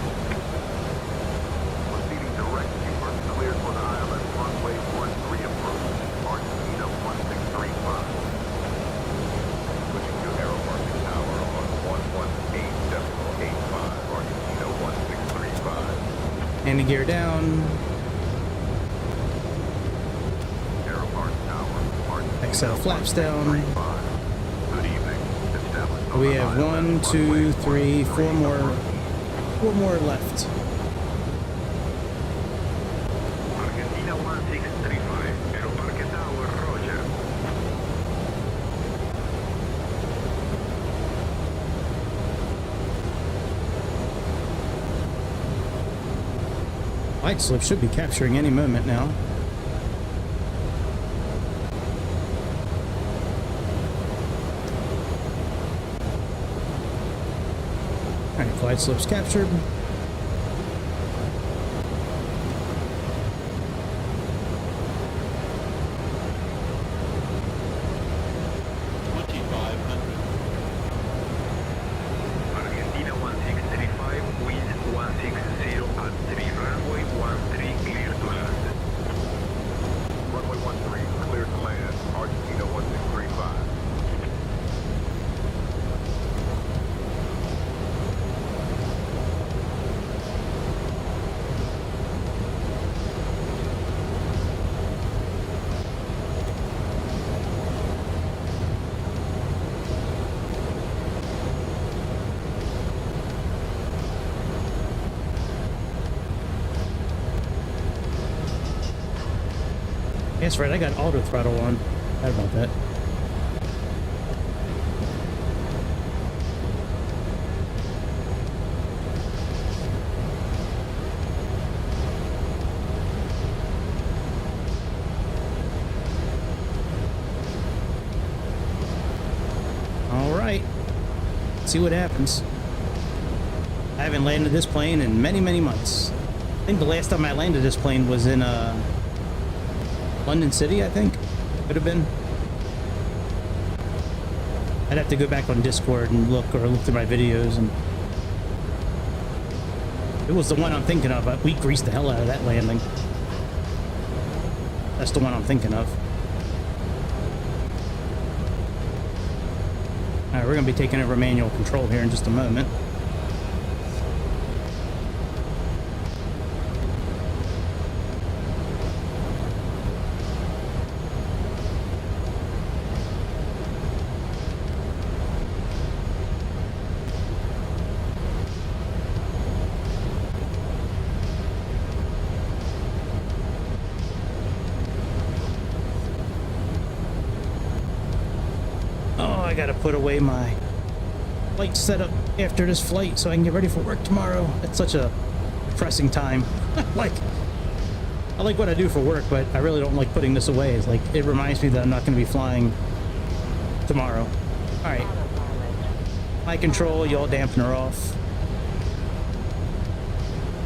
Proceeding direct mover, clear for the ILS runway 13 approach. Argentina 1635. Switching to Aeroparque Tower on 118.85, Argentina 1635. Landing gear down. Aeroparque Tower, Argentina XL flaps down. 1635. Good evening. Established on We the have ILS 1, 2, runway 3, 4 13 more. approach. 4 more left. Argentina 1635, Aeroparque Tower, Roger. Light slip should be capturing any moment now. Alright, glide slip's captured. Argentina 1635, wind 160 at 3, runway 13 clear to land. Runway 13 clear to land, Argentina 1635. That's right, I got auto throttle on. How about that? All right. See what happens. I haven't landed this plane in many, many months. I think the last time I landed this plane was in London City, I think. Could have been. I'd have to go back on Discord and look through my videos, and it was the one I'm thinking of, but we greased the hell out of that landing. That's the one I'm thinking of. Alright, we're going to be taking over manual control here in just a moment. I gotta put away my flight setup after this flight so I can get ready for work tomorrow. It's such a depressing time. I like what I do for work, but I really don't like putting this away. It's like, it reminds me that I'm not going to be flying tomorrow. All right, my control, y'all dampener off.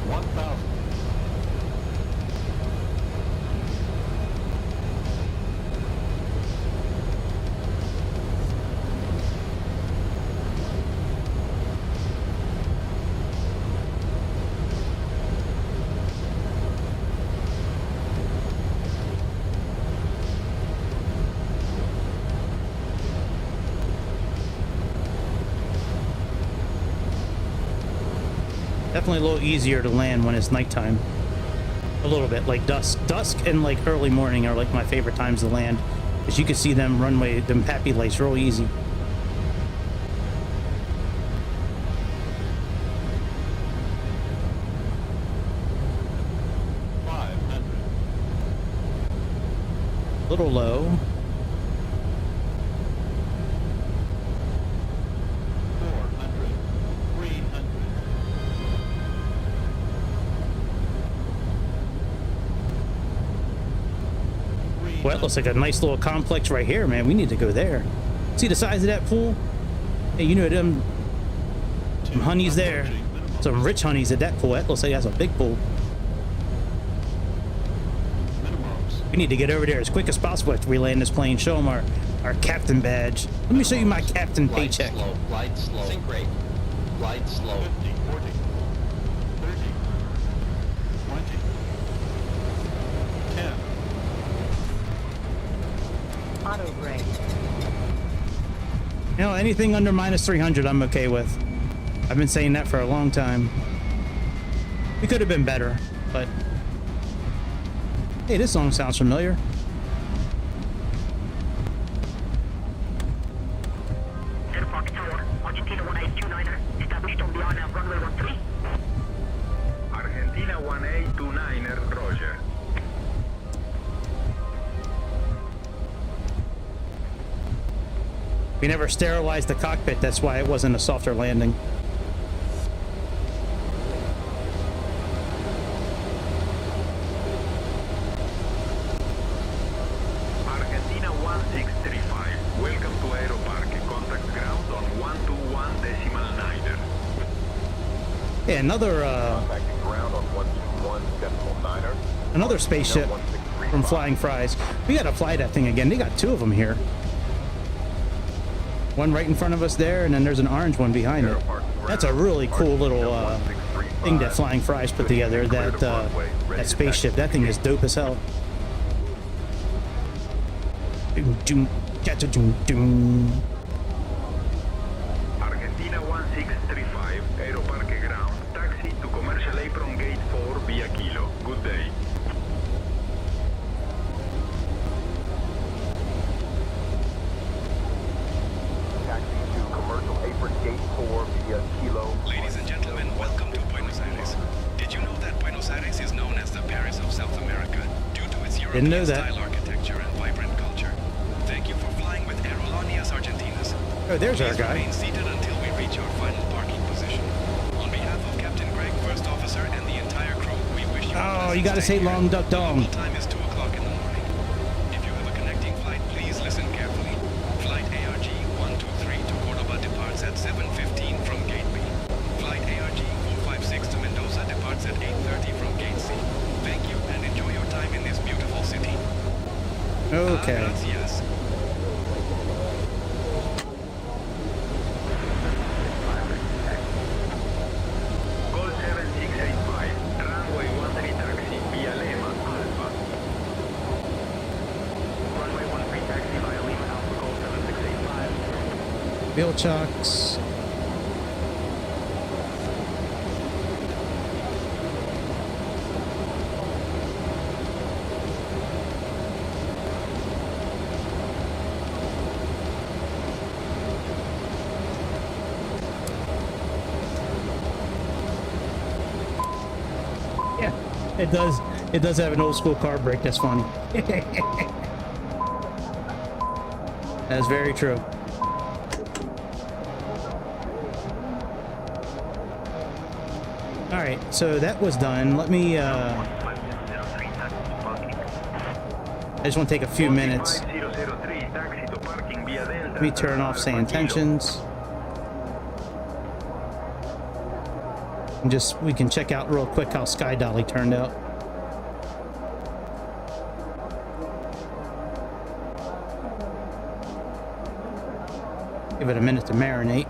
1,000. Definitely a little easier to land when it's nighttime. A little bit, like dusk and like early morning are like my favorite times to land, because you can see them runway, them happy lights real easy. A little low. 400. 300. Well, that looks like a nice little complex right here, man. We need to go there. See the size of that pool? Hey, you know them honeys there. Some rich honeys at that pool. That looks like that's a big pool. We need to get over there as quick as possible after we land this plane. Show them our captain badge. Let me show you my captain paycheck. Glide slow. Sink rate. Glide slow. 50, 40, 30, 20, 10. Auto brake. You know, anything under minus 300 I'm okay with. I've been saying that for a long time. We could have been better, but hey, this song sounds familiar. Aeroparque Tower, Argentina 1829er, established on the island runway 13. Argentina 1829er, Roger. We never sterilized the cockpit, that's why it wasn't a softer landing. Argentina 1635, welcome to Aeroparque. Contact ground on 121.9er. Yeah, another Contacting ground on 121.9er. another spaceship from Flying Fries. We gotta fly that thing again. They got two of them here. One right in front of us there, and then there's an orange one behind it. That's a really cool little thing that Flying Fries put together, that spaceship. That thing is dope as hell. Argentina 1635, Aeroparque ground. Taxi to commercial apron gate 4 via Kilo. Good day. Taxi to commercial apron gate 4 via Kilo. Ladies and gentlemen, welcome to Buenos Aires. Did you know that Buenos Aires is known as the Paris of South America due to its Didn't know that. European-style architecture and vibrant culture? Thank you for flying with Aerolíneas Argentinas. Oh, there's our Please guy. remain seated until we reach our final parking position. On behalf of Captain Greg, First Officer, and the entire crew, we wish you a Oh, pleasant you gotta stay say here. long duck The dong. local time is 2 o'clock in the morning. If you have a connecting flight, please listen carefully. Flight ARG 123 to Cordoba departs at 7:15 from Gate B. Flight ARG Okay. Gracias. Call 7685, runway 13 taxi, via Lima, Alpha. Runway 13 taxi via Lima, Alpha, call 7685. Wheel chocks. Yeah, it does. It does have an old school car brake. That's funny. That's very true. All right, so that was done. Let me. I just want to take a few minutes. 5003, taxi to parking via Delta. Let me turn off SayIntentions. And just we can check out real quick how Sky Dolly turned out. Give it a minute to marinate.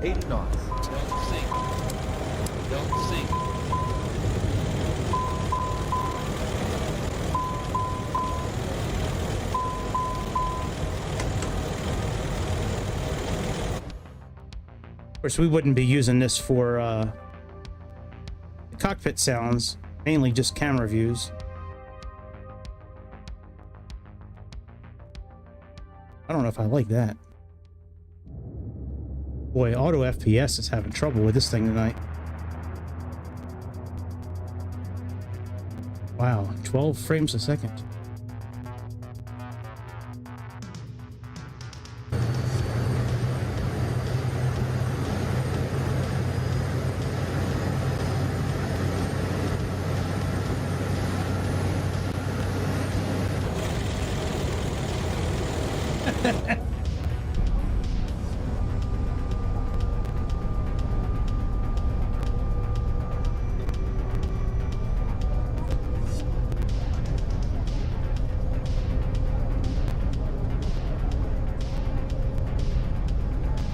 Eight knots. Don't sink. Don't sink. Of course, we wouldn't be using this for the cockpit sounds, mainly just camera views. I don't know if I like that. Boy, auto FPS is having trouble with this thing tonight. Wow, 12 frames a second.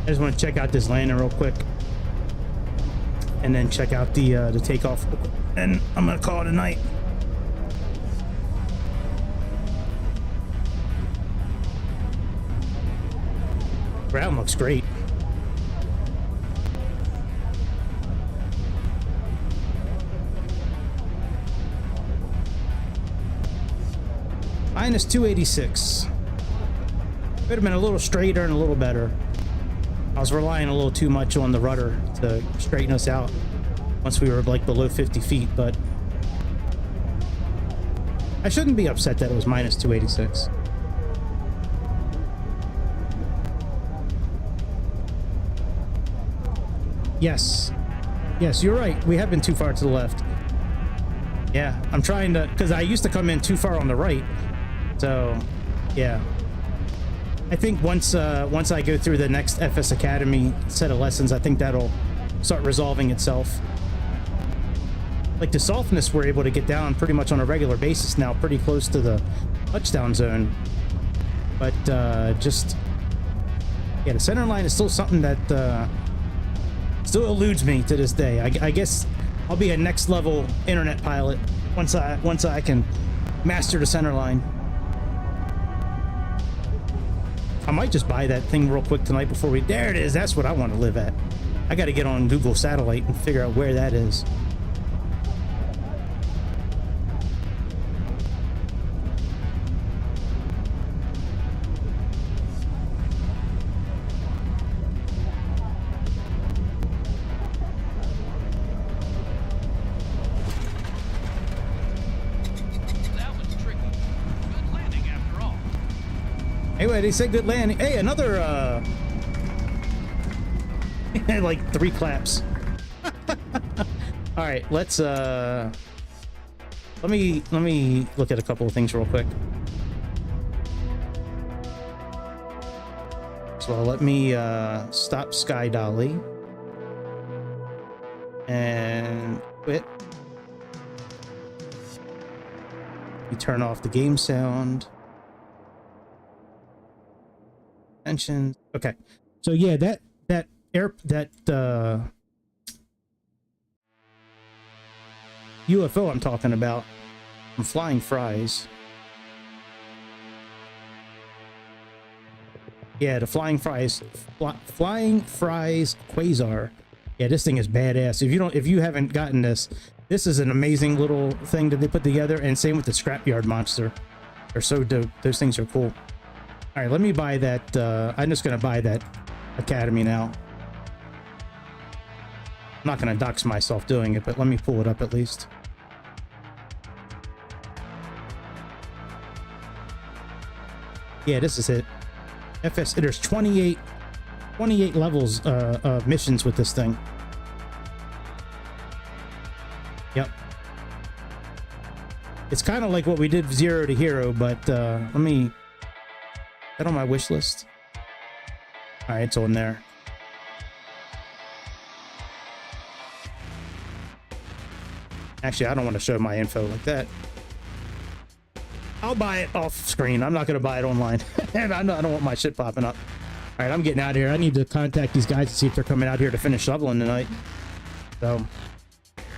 I just want to check out this landing real quick, and then check out the takeoff, and I'm gonna call it a night. Ground looks great. Minus 286. Could have been a little straighter and a little better. I was relying a little too much on the rudder to straighten us out once we were like below 50 feet, but I shouldn't be upset that it was minus 286. Yes. Yes, you're right. We have been too far to the left. Yeah, I'm trying to, because I used to come in too far on the right. So, yeah. I think once I go through the next FS Academy set of lessons, I think that'll start resolving itself. Like the softness we're able to get down pretty much on a regular basis now, pretty close to the touchdown zone. But just, yeah, the center line is still something that still eludes me to this day. I guess I'll be a next level internet pilot once I can master the center line. I might just buy that thing real quick tonight before we... There it is. That's what I want to live at. I got to get on Google Satellite and figure out where that is. Anyway, they said good landing. Hey, another like 3 claps. All right, let's let me look at a couple of things real quick. So let me stop Sky Dolly and quit. You turn off the game sound. Mention. Okay. So yeah, that UFO I'm talking about from Flying Fries. Yeah, the Flying Fries Quasar. Yeah, this thing is badass. If you haven't gotten this, this is an amazing little thing that they put together. And same with the Scrapyard Monster. They're so dope. Those things are cool. All right, let me buy that. I'm just gonna buy that Academy now. I'm not gonna dox myself doing it, but let me pull it up at least. Yeah, this is it. There's 28 levels of missions with this thing. Yep. It's kind of like what we did 0 to Hero, but let me... Is that on my wish list? All right, it's on there. Actually, I don't want to show my info like that. I'll buy it off screen. I'm not going to buy it online. And I don't want my shit popping up. All right, I'm getting out of here. I need to contact these guys to see if they're coming out here to finish shoveling tonight. So,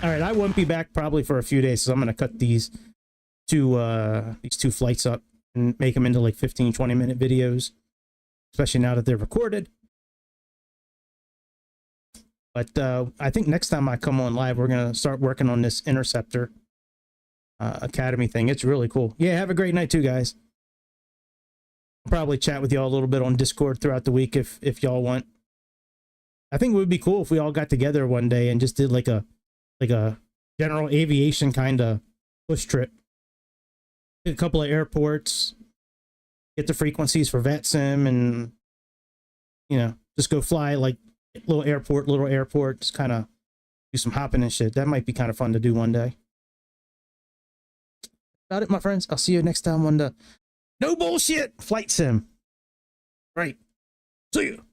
all right, I won't be back probably for a few days, so I'm going to cut these two flights up and make them into like 15-20 minute videos, especially now that they're recorded. But I think next time I come on live, we're going to start working on this Interceptor Academy thing. It's really cool. Yeah, have a great night too, guys. I'll probably chat with y'all a little bit on Discord throughout the week if y'all want. I think it would be cool if we all got together one day and just did like a general aviation kind of push trip. A couple of airports, get the frequencies for VetSim, and just go fly like little airport, just kind of do some hopping and shit. That might be kind of fun to do one day. About it, my friends. I'll see you next time on the No Bullshit Flight Sim. Right. See you.